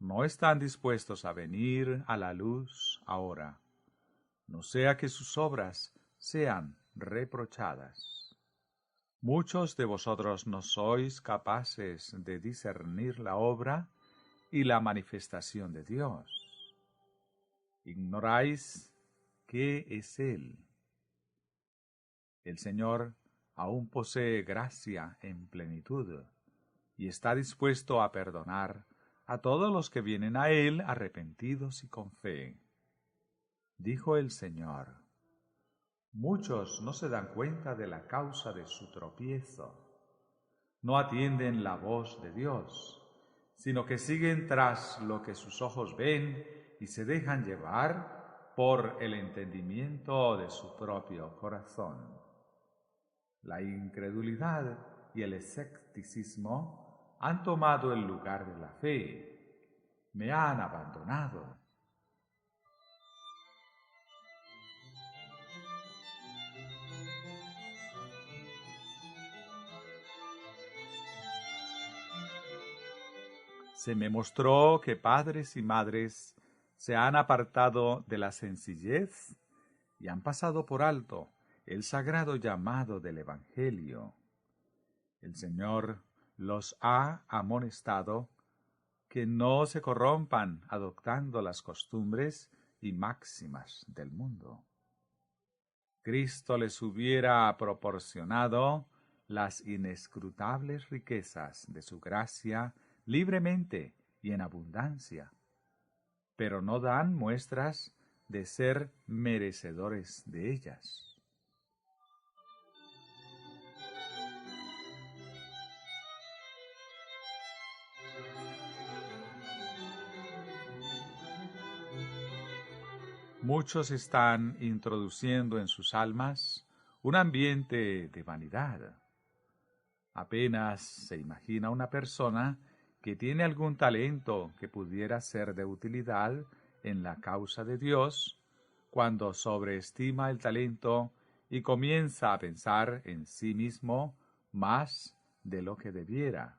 no están dispuestos a venir a la luz ahora, no sea que sus obras sean reprochadas. Muchos de vosotros no sois capaces de discernir la obra y la manifestación de Dios. Ignoráis qué es Él. El Señor aún posee gracia en plenitud y está dispuesto a perdonar a todos los que vienen a Él arrepentidos y con fe. Dijo el Señor: muchos no se dan cuenta de la causa de su tropiezo. No atienden la voz de Dios, sino que siguen tras lo que sus ojos ven y se dejan llevar por el entendimiento de su propio corazón. La incredulidad y el escepticismo han tomado el lugar de la fe. Me han abandonado. Se me mostró que padres y madres se han apartado de la sencillez y han pasado por alto el sagrado llamado del Evangelio. El Señor los ha amonestado que no se corrompan adoptando las costumbres y máximas del mundo. Cristo les hubiera proporcionado las inescrutables riquezas de su gracia libremente y en abundancia, pero no dan muestras de ser merecedores de ellas. Muchos están introduciendo en sus almas un ambiente de vanidad. Apenas se imagina una persona que tiene algún talento que pudiera ser de utilidad en la causa de Dios, cuando sobreestima el talento y comienza a pensar en sí mismo más de lo que debiera,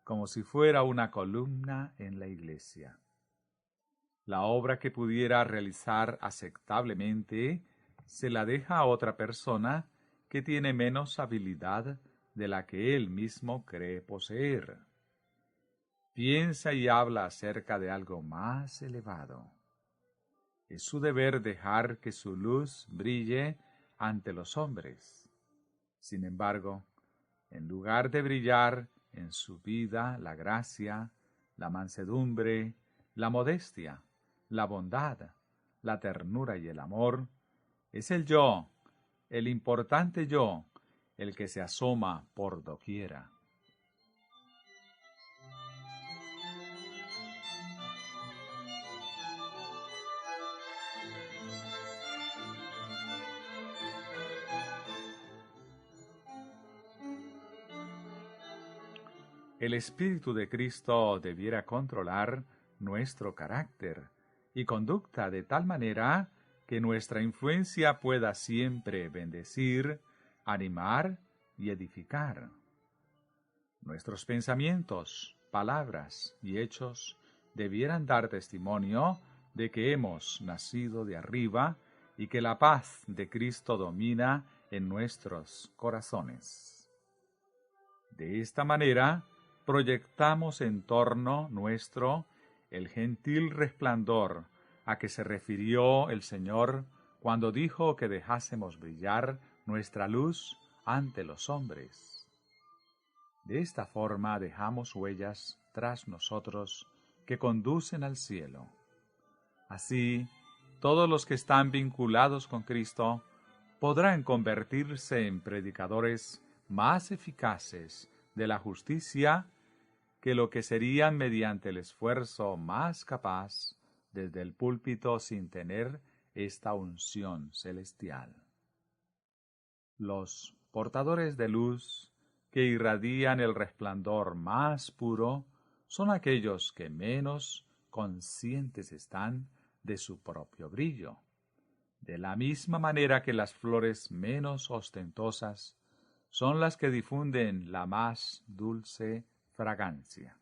como si fuera una columna en la iglesia. La obra que pudiera realizar aceptablemente se la deja a otra persona que tiene menos habilidad de la que él mismo cree poseer. Piensa y habla acerca de algo más elevado. Es su deber dejar que su luz brille ante los hombres. Sin embargo, en lugar de brillar en su vida la gracia, la mansedumbre, la modestia, la bondad, la ternura y el amor, es el yo, el importante yo, el que se asoma por doquiera. el Espíritu de Cristo debiera controlar nuestro carácter y conducta de tal manera que nuestra influencia pueda siempre bendecir, animar y edificar. Nuestros pensamientos, palabras y hechos debieran dar testimonio de que hemos nacido de arriba y que la paz de Cristo domina en nuestros corazones. De esta manera, proyectamos en torno nuestro el gentil resplandor a que se refirió el Señor cuando dijo que dejásemos brillar nuestra luz ante los hombres. De esta forma dejamos huellas tras nosotros que conducen al cielo. Así, todos los que están vinculados con Cristo podrán convertirse en predicadores más eficaces de la justicia que lo que serían mediante el esfuerzo más capaz desde el púlpito sin tener esta unción celestial. Los portadores de luz que irradian el resplandor más puro son aquellos que menos conscientes están de su propio brillo, de la misma manera que las flores menos ostentosas son las que difunden la más dulce fragancia.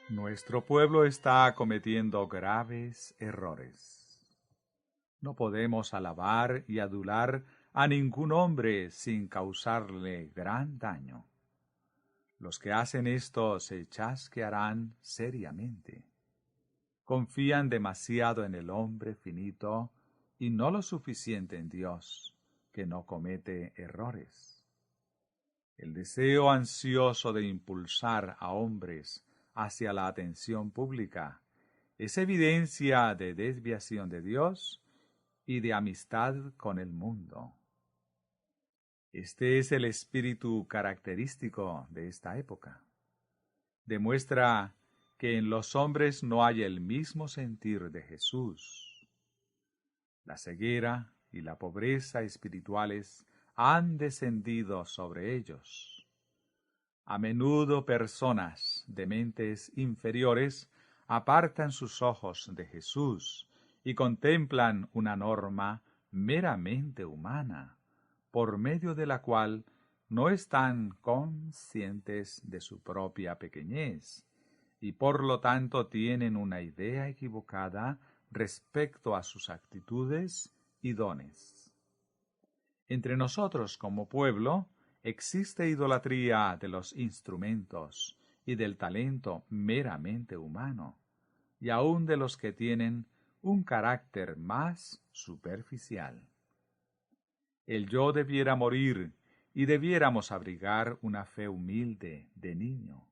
Nuestro pueblo está cometiendo graves errores. No podemos alabar y adular a ningún hombre sin causarle gran daño. Los que hacen esto se chasquearán seriamente. Confían demasiado en el hombre finito y no lo suficiente en Dios, que no comete errores. El deseo ansioso de impulsar a hombres hacia la atención pública es evidencia de desviación de Dios y de amistad con el mundo. Este es el espíritu característico de esta época. Demuestra que en los hombres no hay el mismo sentir de Jesús. La ceguera y la pobreza espirituales han descendido sobre ellos. A menudo personas de mentes inferiores apartan sus ojos de Jesús y contemplan una norma meramente humana, por medio de la cual no están conscientes de su propia pequeñez, y por lo tanto tienen una idea equivocada respecto a sus actitudes y dones. Entre nosotros como pueblo existe idolatría de los instrumentos y del talento meramente humano, y aun de los que tienen un carácter más superficial. El yo debiera morir y debiéramos abrigar una fe humilde de niño.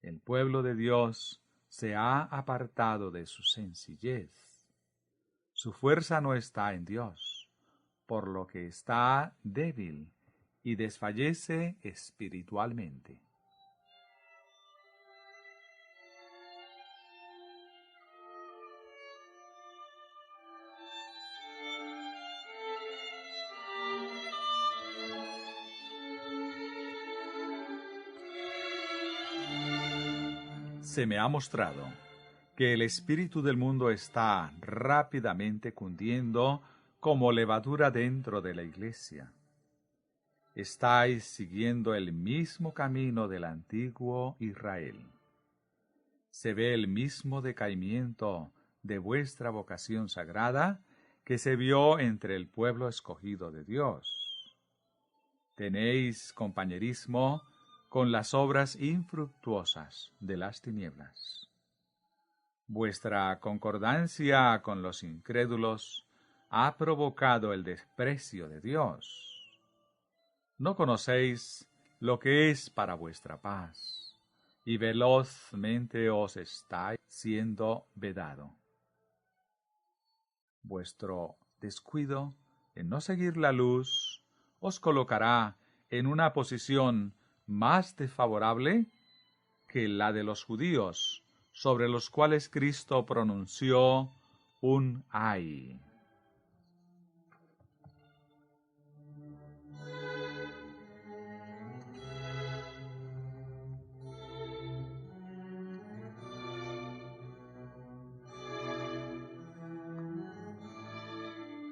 El pueblo de Dios se ha apartado de su sencillez. Su fuerza no está en Dios, por lo que está débil y desfallece espiritualmente. Se me ha mostrado que el espíritu del mundo está rápidamente cundiendo como levadura dentro de la Iglesia. Estáis siguiendo el mismo camino del antiguo Israel. Se ve el mismo decaimiento de vuestra vocación sagrada que se vio entre el pueblo escogido de Dios. Tenéis compañerismo con las obras infructuosas de las tinieblas. Vuestra concordancia con los incrédulos ha provocado el desprecio de Dios. No conocéis lo que es para vuestra paz, y velozmente os está siendo vedado. Vuestro descuido en no seguir la luz os colocará en una posición más desfavorable que la de los judíos, sobre los cuales Cristo pronunció un ay.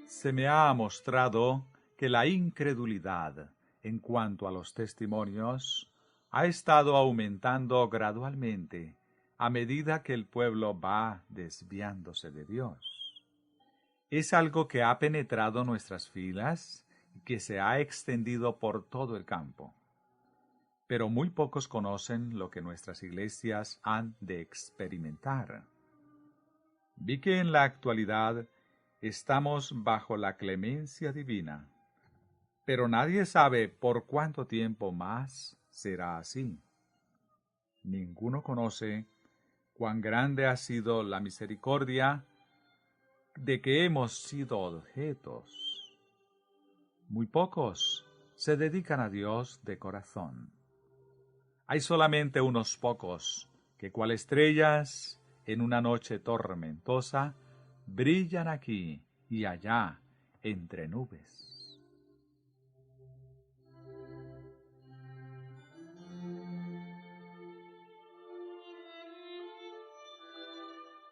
Se me ha mostrado que la incredulidad en cuanto a los testimonios ha estado aumentando gradualmente a medida que el pueblo va desviándose de Dios. Es algo que ha penetrado nuestras filas y que se ha extendido por todo el campo. Pero muy pocos conocen lo que nuestras iglesias han de experimentar. Vi que en la actualidad estamos bajo la clemencia divina, pero nadie sabe por cuánto tiempo más será así. Ninguno conoce cuán grande ha sido la misericordia de que hemos sido objetos. Muy pocos se dedican a Dios de corazón. Hay solamente unos pocos que, cual estrellas en una noche tormentosa, brillan aquí y allá entre nubes.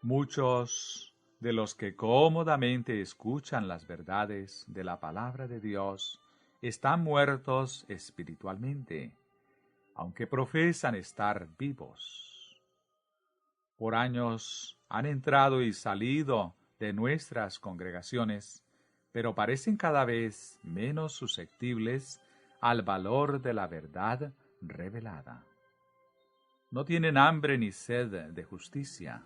Muchos de los que cómodamente escuchan las verdades de la palabra de Dios están muertos espiritualmente, aunque profesan estar vivos. Por años han entrado y salido de nuestras congregaciones, pero parecen cada vez menos susceptibles al valor de la verdad revelada. No tienen hambre ni sed de justicia.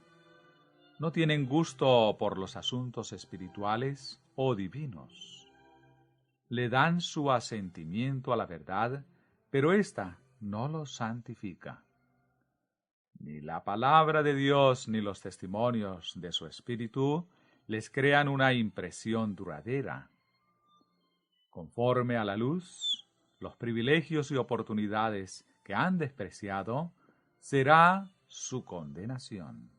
No tienen gusto por los asuntos espirituales o divinos. Le dan su asentimiento a la verdad, pero ésta no los santifica. Ni la palabra de Dios ni los testimonios de su Espíritu les crean una impresión duradera. Conforme a la luz, los privilegios y oportunidades que han despreciado será su condenación.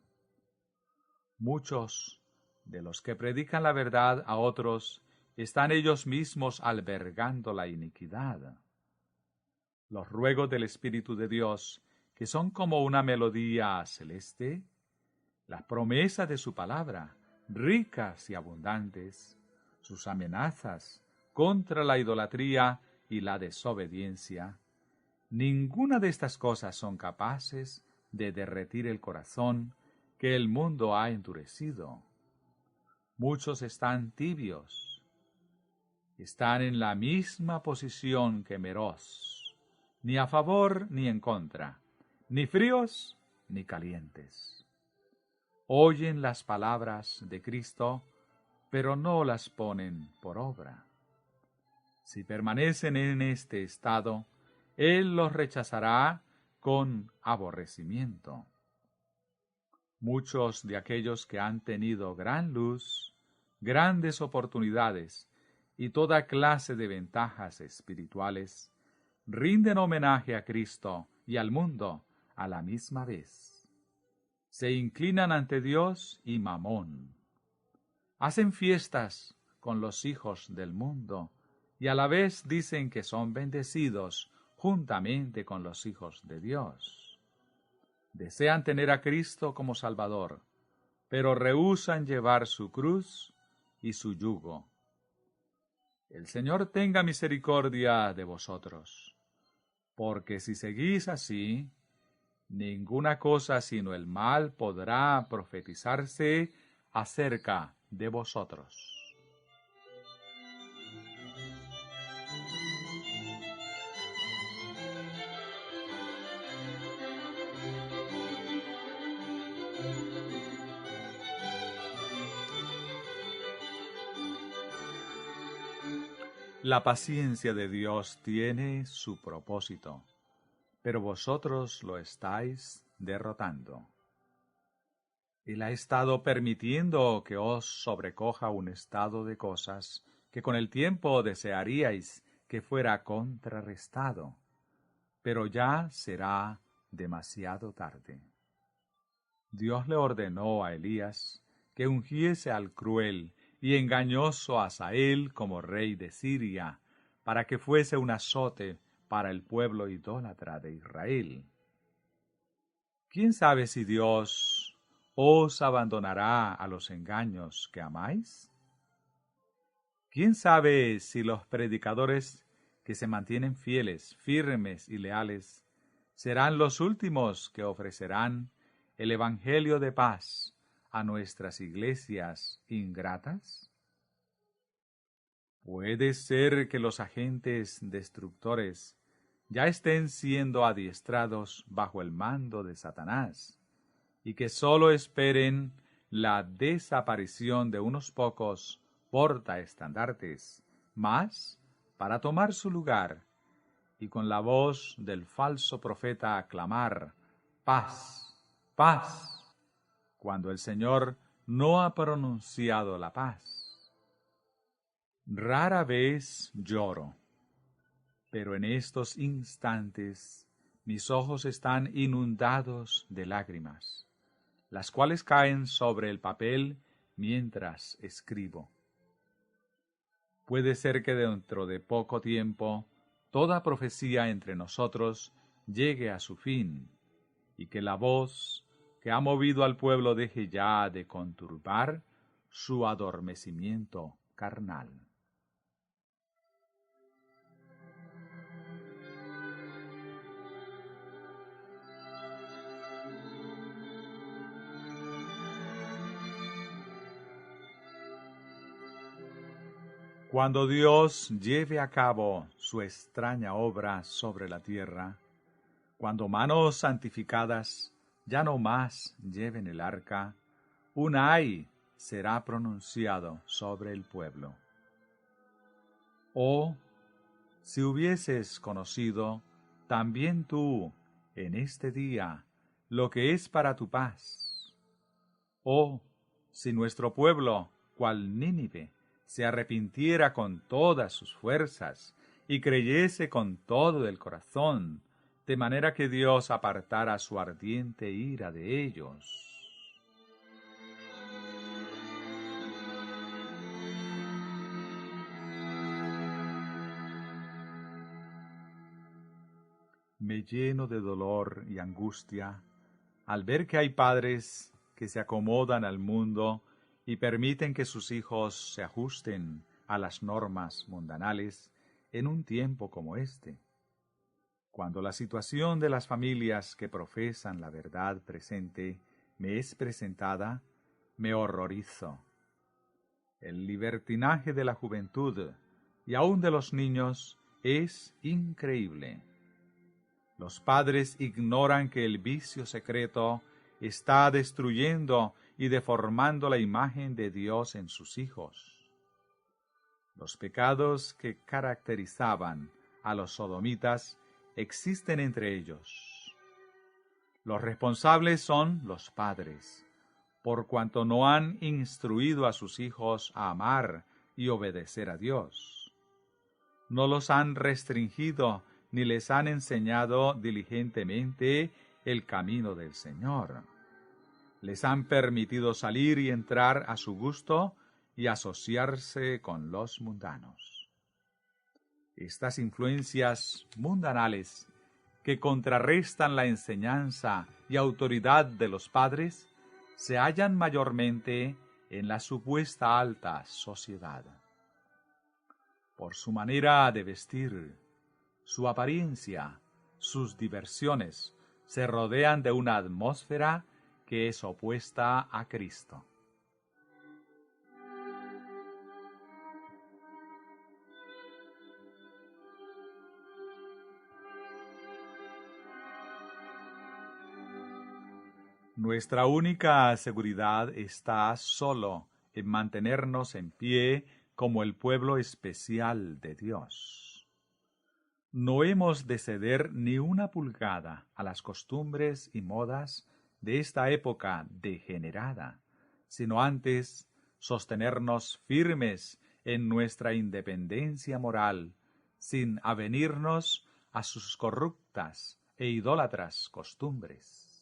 Muchos de los que predican la verdad a otros están ellos mismos albergando la iniquidad. Los ruegos del Espíritu de Dios, que son como una melodía celeste, las promesas de su palabra, ricas y abundantes, sus amenazas contra la idolatría y la desobediencia, ninguna de estas cosas son capaces de derretir el corazón que el mundo ha endurecido. Muchos están tibios, están en la misma posición que Meroz, ni a favor ni en contra, ni fríos ni calientes. Oyen las palabras de Cristo, pero no las ponen por obra. Si permanecen en este estado, Él los rechazará con aborrecimiento. Muchos de aquellos que han tenido gran luz, grandes oportunidades y toda clase de ventajas espirituales, rinden homenaje a Cristo y al mundo a la misma vez. Se inclinan ante Dios y Mamón. Hacen fiestas con los hijos del mundo y a la vez dicen que son bendecidos juntamente con los hijos de Dios. Desean tener a Cristo como Salvador, pero rehúsan llevar su cruz y su yugo. El Señor tenga misericordia de vosotros, porque si seguís así, ninguna cosa sino el mal podrá profetizarse acerca de vosotros. La paciencia de Dios tiene su propósito, pero vosotros lo estáis derrotando. Él ha estado permitiendo que os sobrecoja un estado de cosas que con el tiempo desearíais que fuera contrarrestado. pero ya será demasiado tarde. Dios le ordenó a Elías que ungiese al cruel y engañoso Hazael como rey de Siria, para que fuese un azote para el pueblo idólatra de Israel. ¿Quién sabe si Dios os abandonará a los engaños que amáis? ¿Quién sabe si los predicadores que se mantienen fieles, firmes y leales, serán los últimos que ofrecerán el Evangelio de paz a nuestras iglesias ingratas? Puede ser que los agentes destructores ya estén siendo adiestrados bajo el mando de Satanás, y que sólo esperen la desaparición de unos pocos portaestandartes más para tomar su lugar y con la voz del falso profeta aclamar paz, paz, cuando el Señor no ha pronunciado la paz. Rara vez lloro, pero en estos instantes mis ojos están inundados de lágrimas, las cuales caen sobre el papel mientras escribo. Puede ser que dentro de poco tiempo toda profecía entre nosotros llegue a su fin, y que la voz que ha movido al pueblo deje ya de conturbar su adormecimiento carnal. Cuando Dios lleve a cabo su extraña obra sobre la tierra, cuando manos santificadas ya no más lleven el arca, un ay será pronunciado sobre el pueblo. Oh, si hubieses conocido también tú en este día lo que es para tu paz. Oh, si nuestro pueblo, cual Nínive, se arrepintiera con todas sus fuerzas y creyese con todo el corazón, de manera que Dios apartara su ardiente ira de ellos. Me lleno de dolor y angustia al ver que hay padres que se acomodan al mundo y permiten que sus hijos se ajusten a las normas mundanales en un tiempo como este. Cuando la situación de las familias que profesan la verdad presente me es presentada, me horrorizo. El libertinaje de la juventud y aun de los niños es increíble. Los padres ignoran que el vicio secreto está destruyendo y deformando la imagen de Dios en sus hijos. Los pecados que caracterizaban a los sodomitas existen entre ellos. Los responsables son los padres, por cuanto no han instruido a sus hijos a amar y obedecer a Dios. No los han restringido ni les han enseñado diligentemente el camino del Señor. Les han permitido salir y entrar a su gusto y asociarse con los mundanos. Estas influencias mundanales que contrarrestan la enseñanza y autoridad de los padres se hallan mayormente en la supuesta alta sociedad. Por su manera de vestir, su apariencia, sus diversiones, se rodean de una atmósfera que es opuesta a Cristo. Nuestra única seguridad está solo en mantenernos en pie como el pueblo especial de Dios. No hemos de ceder ni una pulgada a las costumbres y modas de esta época degenerada, sino antes sostenernos firmes en nuestra independencia moral, sin avenirnos a sus corruptas e idólatras costumbres.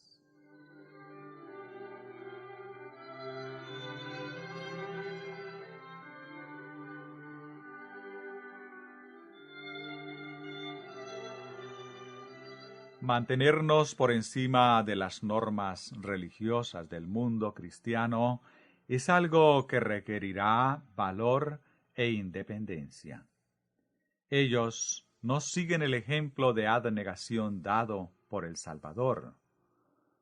Mantenernos por encima de las normas religiosas del mundo cristiano es algo que requerirá valor e independencia. Ellos no siguen el ejemplo de abnegación dado por el Salvador.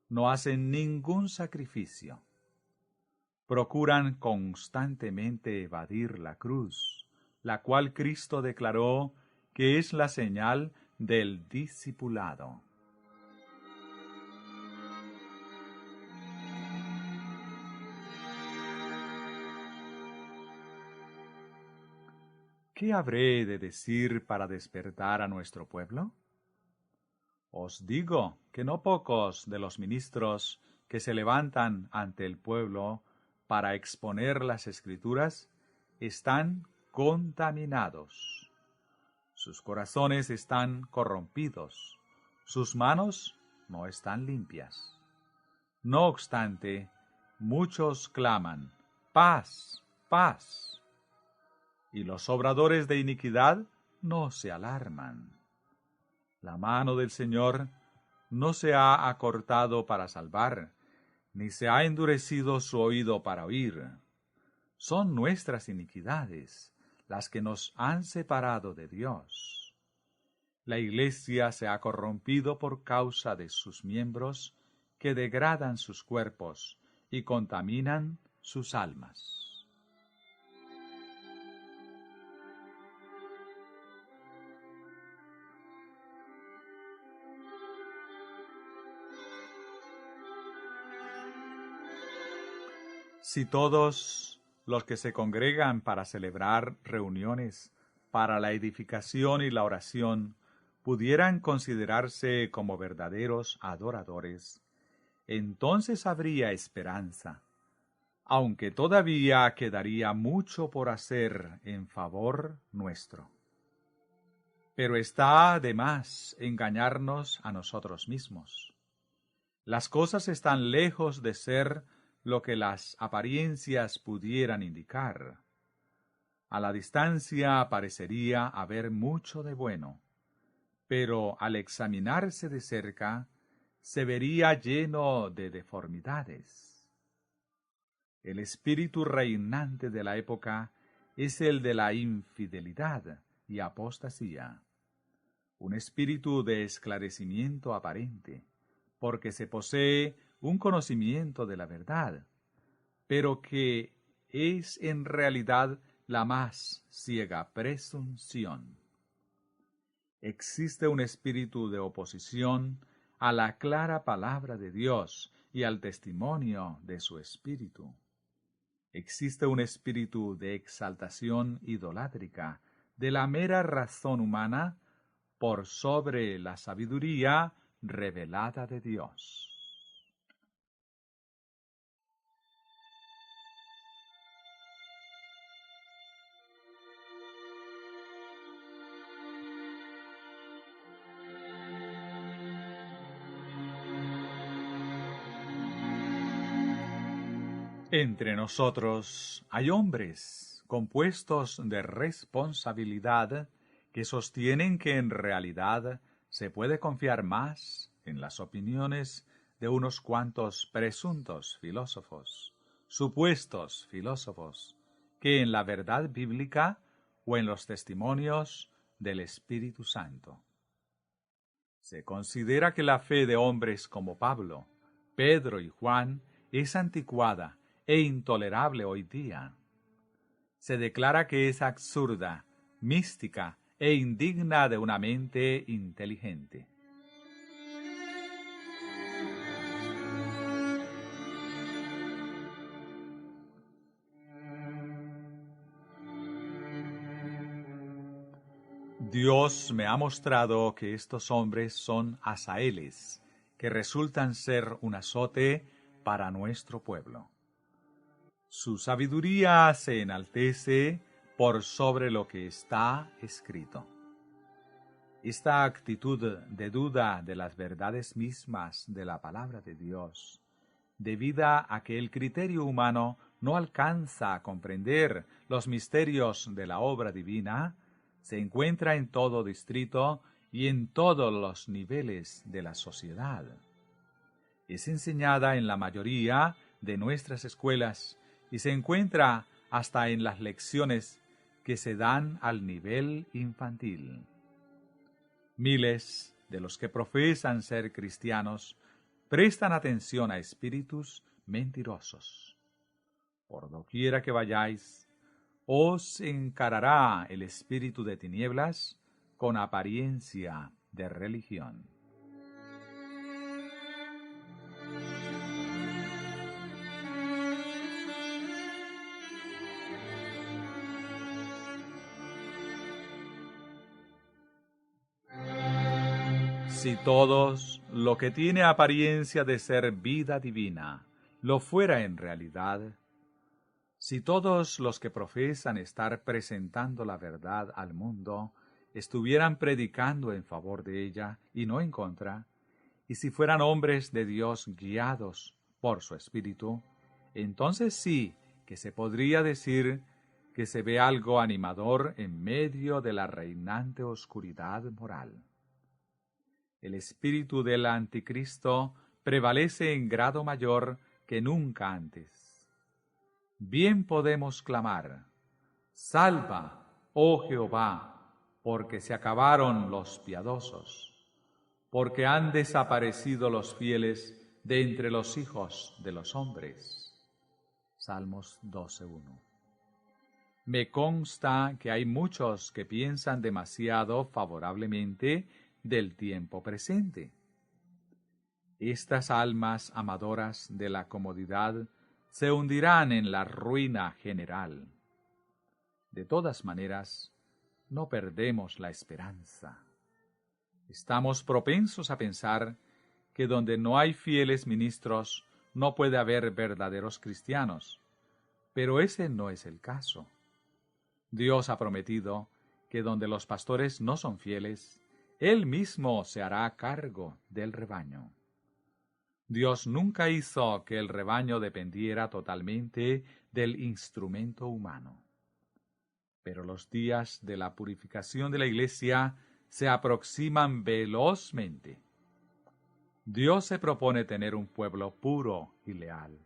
No hacen ningún sacrificio. Procuran constantemente evadir la cruz, la cual Cristo declaró que es la señal del discipulado. ¿Qué habré de decir para despertar a nuestro pueblo? Os digo que no pocos de los ministros que se levantan ante el pueblo para exponer las Escrituras están contaminados. Sus corazones están corrompidos, sus manos no están limpias. No obstante, muchos claman, paz, paz. Y los obradores de iniquidad no se alarman. La mano del Señor no se ha acortado para salvar, ni se ha endurecido su oído para oír. Son nuestras iniquidades las que nos han separado de Dios. La Iglesia se ha corrompido por causa de sus miembros que degradan sus cuerpos y contaminan sus almas. Si todos los que se congregan para celebrar reuniones para la edificación y la oración pudieran considerarse como verdaderos adoradores, entonces habría esperanza, aunque todavía quedaría mucho por hacer en favor nuestro. Pero está de más engañarnos a nosotros mismos. Las cosas están lejos de ser lo que las apariencias pudieran indicar. A la distancia parecería haber mucho de bueno, pero al examinarse de cerca, se vería lleno de deformidades. El espíritu reinante de la época es el de la infidelidad y apostasía, un espíritu de esclarecimiento aparente, porque se posee un conocimiento de la verdad, pero que es en realidad la más ciega presunción. Existe un espíritu de oposición a la clara palabra de Dios y al testimonio de su espíritu. Existe un espíritu de exaltación idolátrica de la mera razón humana por sobre la sabiduría revelada de Dios. Entre nosotros hay hombres compuestos de responsabilidad que sostienen que en realidad se puede confiar más en las opiniones de unos cuantos presuntos filósofos, supuestos filósofos, que en la verdad bíblica o en los testimonios del Espíritu Santo. Se considera que la fe de hombres como Pablo, Pedro y Juan es anticuada e intolerable hoy día. Se declara que es absurda, mística e indigna de una mente inteligente. Dios me ha mostrado que estos hombres son asaeles, que resultan ser un azote para nuestro pueblo. Su sabiduría se enaltece por sobre lo que está escrito. Esta actitud de duda de las verdades mismas de la palabra de Dios, debida a que el criterio humano no alcanza a comprender los misterios de la obra divina, se encuentra en todo distrito y en todos los niveles de la sociedad. Es enseñada en la mayoría de nuestras escuelas y se encuentra hasta en las lecciones que se dan al nivel infantil. Miles de los que profesan ser cristianos prestan atención a espíritus mentirosos. Por doquiera que vayáis, os encarará el espíritu de tinieblas con apariencia de religión. Si todos lo que tiene apariencia de ser vida divina lo fuera en realidad, si todos los que profesan estar presentando la verdad al mundo estuvieran predicando en favor de ella y no en contra, y si fueran hombres de Dios guiados por su Espíritu, entonces sí que se podría decir que se ve algo animador en medio de la reinante oscuridad moral. El espíritu del anticristo prevalece en grado mayor que nunca antes. Bien podemos clamar: «Salva, oh Jehová, porque se acabaron los piadosos, porque han desaparecido los fieles de entre los hijos de los hombres». Salmos 12:1. Me consta que hay muchos que piensan demasiado favorablemente del tiempo presente. Estas almas amadoras de la comodidad se hundirán en la ruina general. De todas maneras, no perdemos la esperanza. Estamos propensos a pensar que donde no hay fieles ministros no puede haber verdaderos cristianos, pero ese no es el caso. Dios ha prometido que donde los pastores no son fieles, Él mismo se hará cargo del rebaño. Dios nunca hizo que el rebaño dependiera totalmente del instrumento humano. Pero los días de la purificación de la Iglesia se aproximan velozmente. Dios se propone tener un pueblo puro y leal.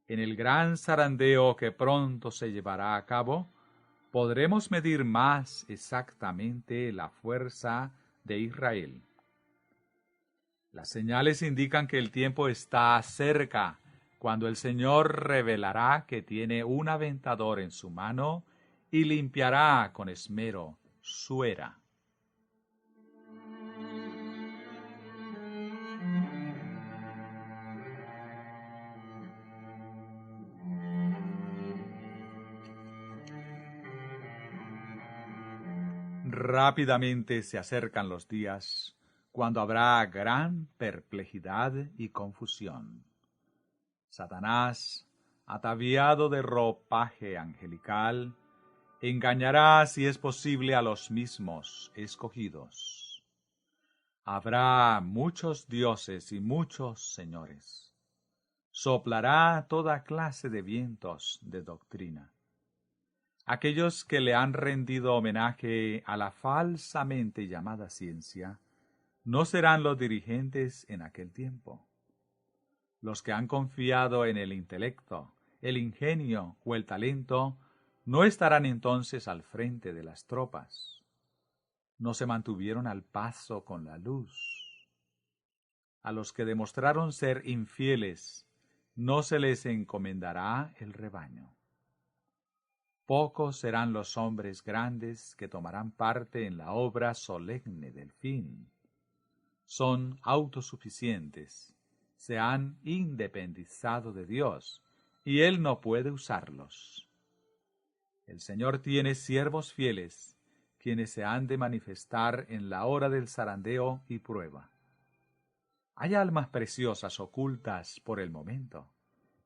En el gran zarandeo que pronto se llevará a cabo, podremos medir más exactamente la fuerza de Israel. Las señales indican que el tiempo está cerca, cuando el Señor revelará que tiene un aventador en su mano y limpiará con esmero su era. Rápidamente se acercan los días, cuando habrá gran perplejidad y confusión. Satanás, ataviado de ropaje angelical, engañará, si es posible, a los mismos escogidos. Habrá muchos dioses y muchos señores. Soplará toda clase de vientos de doctrina. Aquellos que le han rendido homenaje a la falsamente llamada ciencia no serán los dirigentes en aquel tiempo. Los que han confiado en el intelecto, el ingenio o el talento no estarán entonces al frente de las tropas. No se mantuvieron al paso con la luz. A los que demostraron ser infieles no se les encomendará el rebaño. Pocos serán los hombres grandes que tomarán parte en la obra solemne del fin. Son autosuficientes, se han independizado de Dios, y Él no puede usarlos. El Señor tiene siervos fieles, quienes se han de manifestar en la hora del zarandeo y prueba. Hay almas preciosas ocultas por el momento,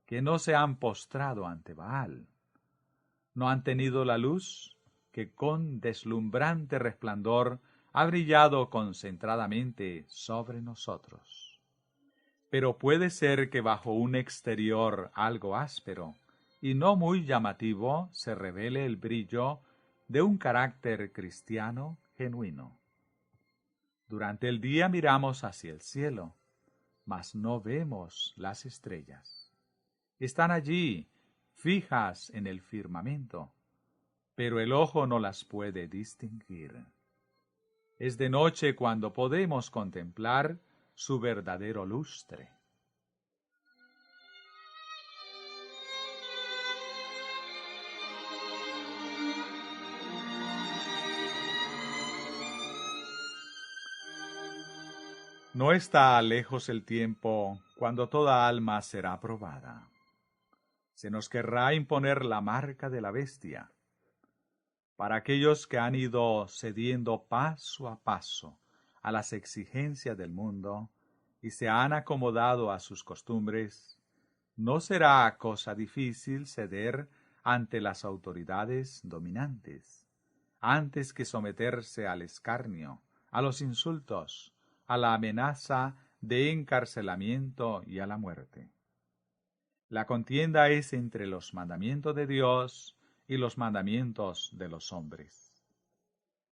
que no se han postrado ante Baal. No han tenido la luz que con deslumbrante resplandor ha brillado concentradamente sobre nosotros. Pero puede ser que bajo un exterior algo áspero y no muy llamativo se revele el brillo de un carácter cristiano genuino. Durante el día miramos hacia el cielo, mas no vemos las estrellas. Están allí, fijas en el firmamento, pero el ojo no las puede distinguir. Es de noche cuando podemos contemplar su verdadero lustre. No está lejos el tiempo cuando toda alma será probada. Se nos querrá imponer la marca de la bestia. Para aquellos que han ido cediendo paso a paso a las exigencias del mundo y se han acomodado a sus costumbres, no será cosa difícil ceder ante las autoridades dominantes, antes que someterse al escarnio, a los insultos, a la amenaza de encarcelamiento y a la muerte. La contienda es entre los mandamientos de Dios y los mandamientos de los hombres.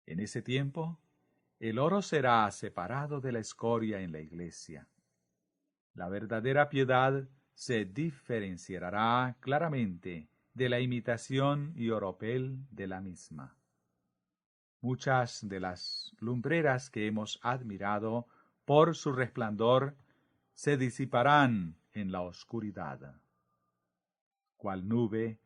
En ese tiempo, el oro será separado de la escoria en la iglesia. La verdadera piedad se diferenciará claramente de la imitación y oropel de la misma. Muchas de las lumbreras que hemos admirado por su resplandor se disiparán en la oscuridad. Cual nube,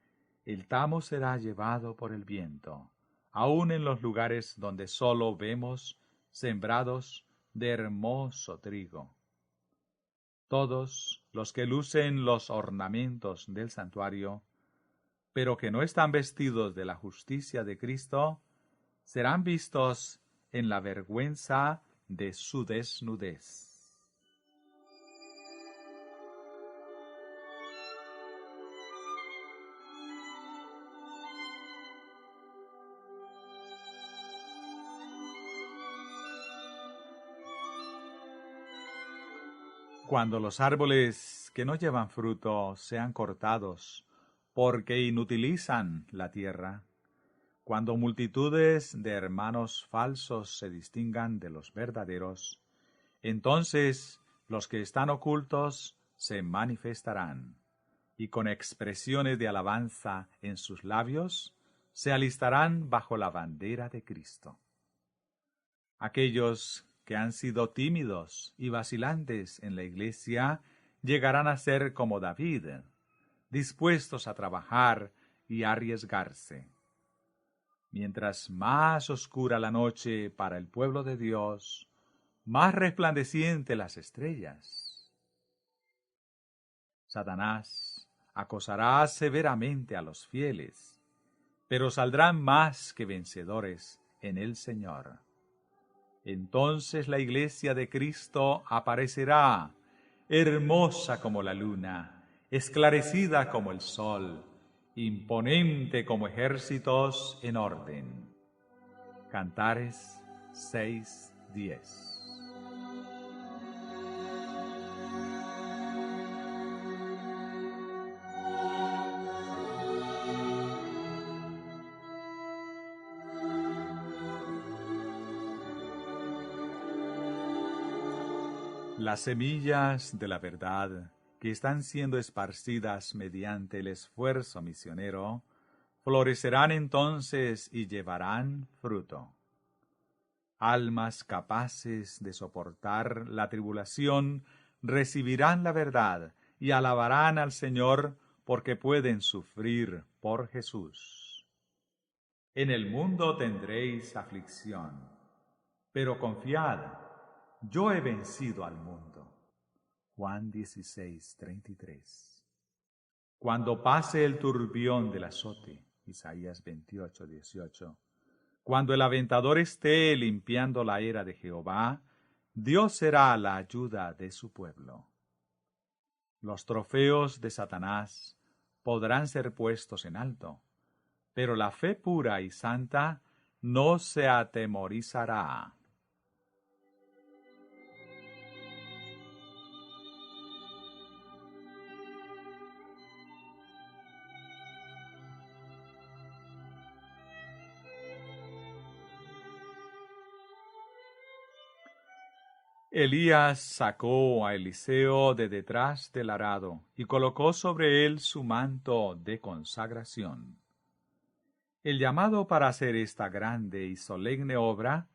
el tamo será llevado por el viento, aun en los lugares donde sólo vemos sembrados de hermoso trigo. Todos los que lucen los ornamentos del santuario, pero que no están vestidos de la justicia de Cristo, serán vistos en la vergüenza de su desnudez. Cuando los árboles que no llevan fruto sean cortados, porque inutilizan la tierra, cuando multitudes de hermanos falsos se distingan de los verdaderos, entonces los que están ocultos se manifestarán, y con expresiones de alabanza en sus labios, se alistarán bajo la bandera de Cristo. Aquellos que han sido tímidos y vacilantes en la iglesia llegarán a ser como David, dispuestos a trabajar y a arriesgarse. Mientras más oscura la noche para el pueblo de Dios, más resplandeciente las estrellas. Satanás acosará severamente a los fieles, pero saldrán más que vencedores en el Señor. Entonces la iglesia de Cristo aparecerá, hermosa como la luna, esclarecida como el sol, imponente como ejércitos en orden. Cantares 6:10. Las semillas de la verdad que están siendo esparcidas mediante el esfuerzo misionero, florecerán entonces y llevarán fruto. Almas capaces de soportar la tribulación recibirán la verdad y alabarán al Señor porque pueden sufrir por Jesús. En el mundo tendréis aflicción, pero confiad, yo he vencido al mundo. Juan 16:33. Cuando pase el turbión del azote, Isaías 28:18. Cuando el aventador esté limpiando la era de Jehová, Dios será la ayuda de su pueblo. Los trofeos de Satanás podrán ser puestos en alto, pero la fe pura y santa no se atemorizará. Elías sacó a Eliseo de detrás del arado y colocó sobre él su manto de consagración. El llamado para hacer esta grande y solemne obra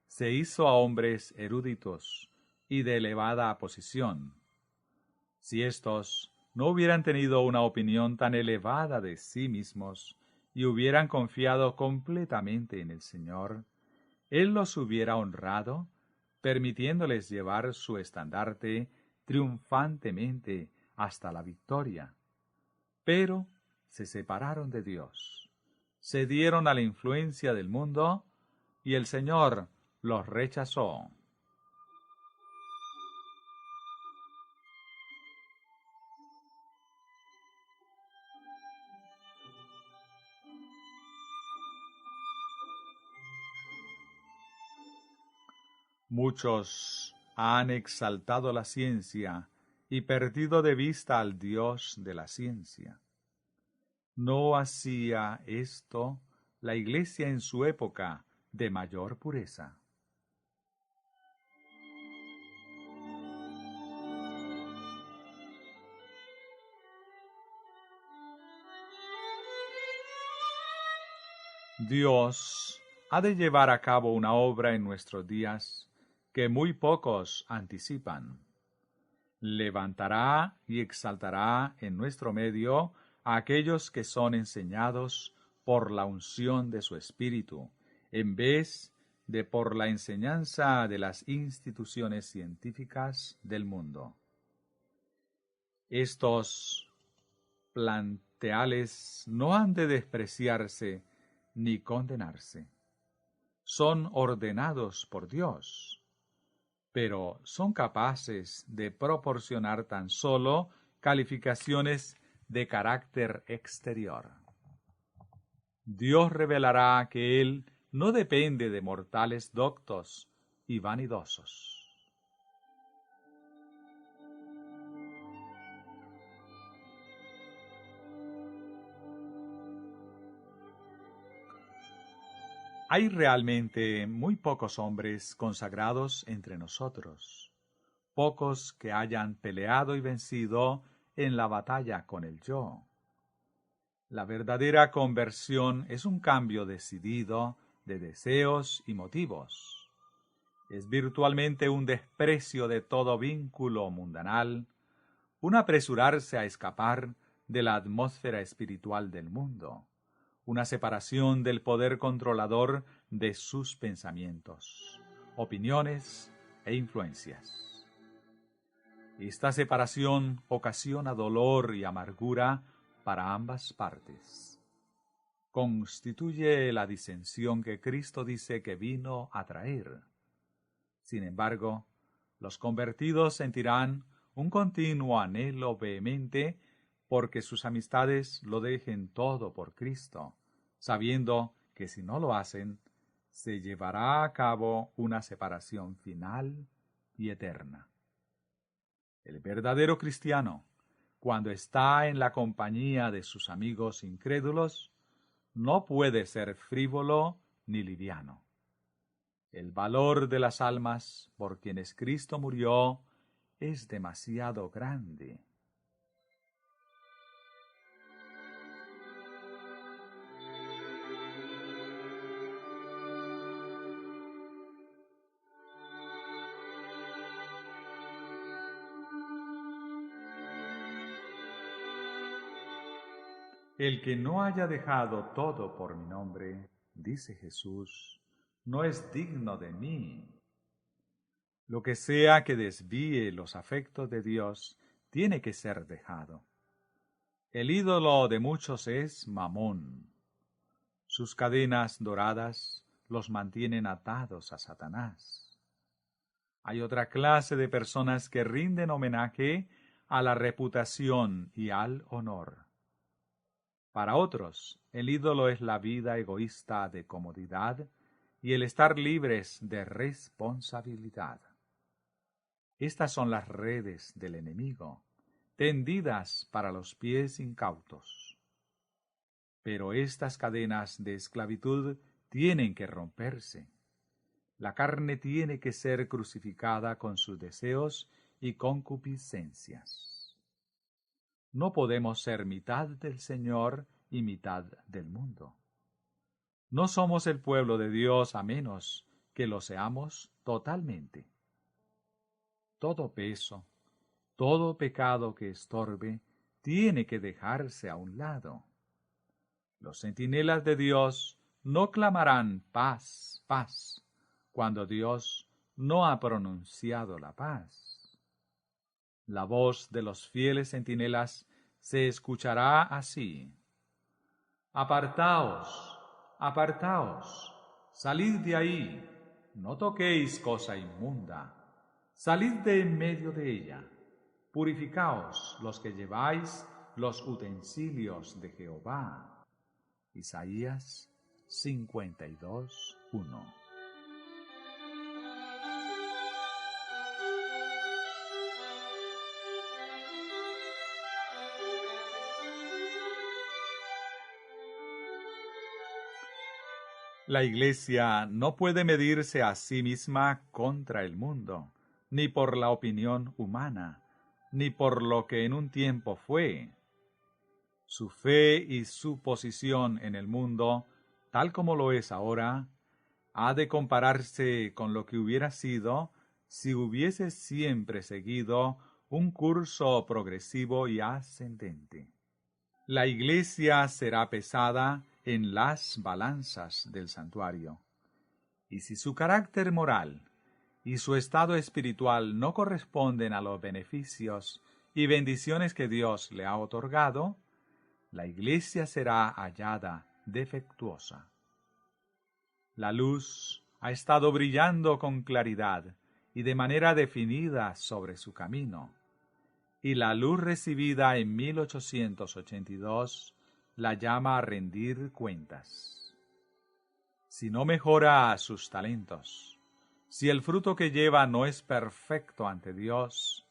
se hizo a hombres eruditos y de elevada posición. Si éstos no hubieran tenido una opinión tan elevada de sí mismos y hubieran confiado completamente en el Señor, Él los hubiera honrado, permitiéndoles llevar su estandarte triunfantemente hasta la victoria. Pero se separaron de Dios, cedieron a la influencia del mundo, y el Señor los rechazó. Muchos han exaltado la ciencia y perdido de vista al Dios de la ciencia. ¿No hacía esto la Iglesia en su época de mayor pureza? Dios ha de llevar a cabo una obra en nuestros días que muy pocos anticipan. Levantará y exaltará en nuestro medio a aquellos que son enseñados por la unción de su Espíritu, en vez de por la enseñanza de las instituciones científicas del mundo. Estos planteales no han de despreciarse ni condenarse. Son ordenados por Dios, pero son capaces de proporcionar tan solo calificaciones de carácter exterior. Dios revelará que Él no depende de mortales doctos y vanidosos. Hay realmente muy pocos hombres consagrados entre nosotros, pocos que hayan peleado y vencido en la batalla con el yo. La verdadera conversión es un cambio decidido de deseos y motivos. Es virtualmente un desprecio de todo vínculo mundanal, un apresurarse a escapar de la atmósfera espiritual del mundo, una separación del poder controlador de sus pensamientos, opiniones e influencias. Esta separación ocasiona dolor y amargura para ambas partes. Constituye la disensión que Cristo dice que vino a traer. Sin embargo, los convertidos sentirán un continuo anhelo vehemente porque sus amistades lo dejen todo por Cristo, sabiendo que si no lo hacen, se llevará a cabo una separación final y eterna. El verdadero cristiano, cuando está en la compañía de sus amigos incrédulos, no puede ser frívolo ni liviano. El valor de las almas por quienes Cristo murió es demasiado grande. El que no haya dejado todo por mi nombre, dice Jesús, no es digno de mí. Lo que sea que desvíe los afectos de Dios tiene que ser dejado. El ídolo de muchos es Mamón. Sus cadenas doradas los mantienen atados a Satanás. Hay otra clase de personas que rinden homenaje a la reputación y al honor. Para otros, el ídolo es la vida egoísta de comodidad y el estar libres de responsabilidad. Estas son las redes del enemigo, tendidas para los pies incautos. Pero estas cadenas de esclavitud tienen que romperse. La carne tiene que ser crucificada con sus deseos y concupiscencias. No podemos ser mitad del Señor y mitad del mundo. No somos el pueblo de Dios a menos que lo seamos totalmente. Todo peso, todo pecado que estorbe, tiene que dejarse a un lado. Los centinelas de Dios no clamarán paz, paz, cuando Dios no ha pronunciado la paz. La voz de los fieles centinelas se escuchará así: Apartaos, apartaos, salid de ahí, no toquéis cosa inmunda, salid de en medio de ella, purificaos los que lleváis los utensilios de Jehová. Isaías 52:1. La Iglesia no puede medirse a sí misma contra el mundo, ni por la opinión humana, ni por lo que en un tiempo fue. Su fe y su posición en el mundo, tal como lo es ahora, ha de compararse con lo que hubiera sido si hubiese siempre seguido un curso progresivo y ascendente. La Iglesia será pesada en las balanzas del santuario, y si su carácter moral y su estado espiritual no corresponden a los beneficios y bendiciones que Dios le ha otorgado, la Iglesia será hallada defectuosa. La luz ha estado brillando con claridad y de manera definida sobre su camino, y la luz recibida en 1882 la llama a rendir cuentas. Si no mejora sus talentos, si el fruto que lleva no es perfecto ante Dios,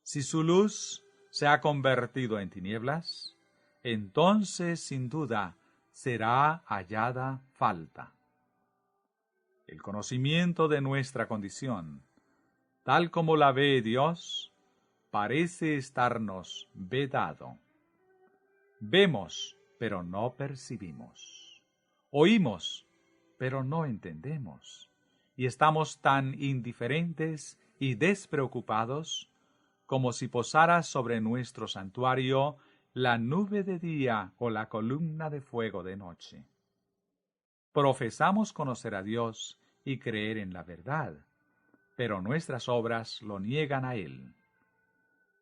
si su luz se ha convertido en tinieblas, entonces sin duda será hallada falta. El conocimiento de nuestra condición, tal como la ve Dios, parece estarnos vedado. Vemos, pero no percibimos. Oímos, pero no entendemos. Y estamos tan indiferentes y despreocupados como si posara sobre nuestro santuario la nube de día o la columna de fuego de noche. Profesamos conocer a Dios y creer en la verdad, pero nuestras obras lo niegan a Él.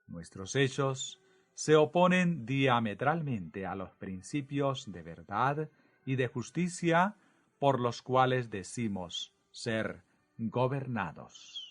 Nuestros hechos se oponen diametralmente a los principios de verdad y de justicia por los cuales decimos ser gobernados.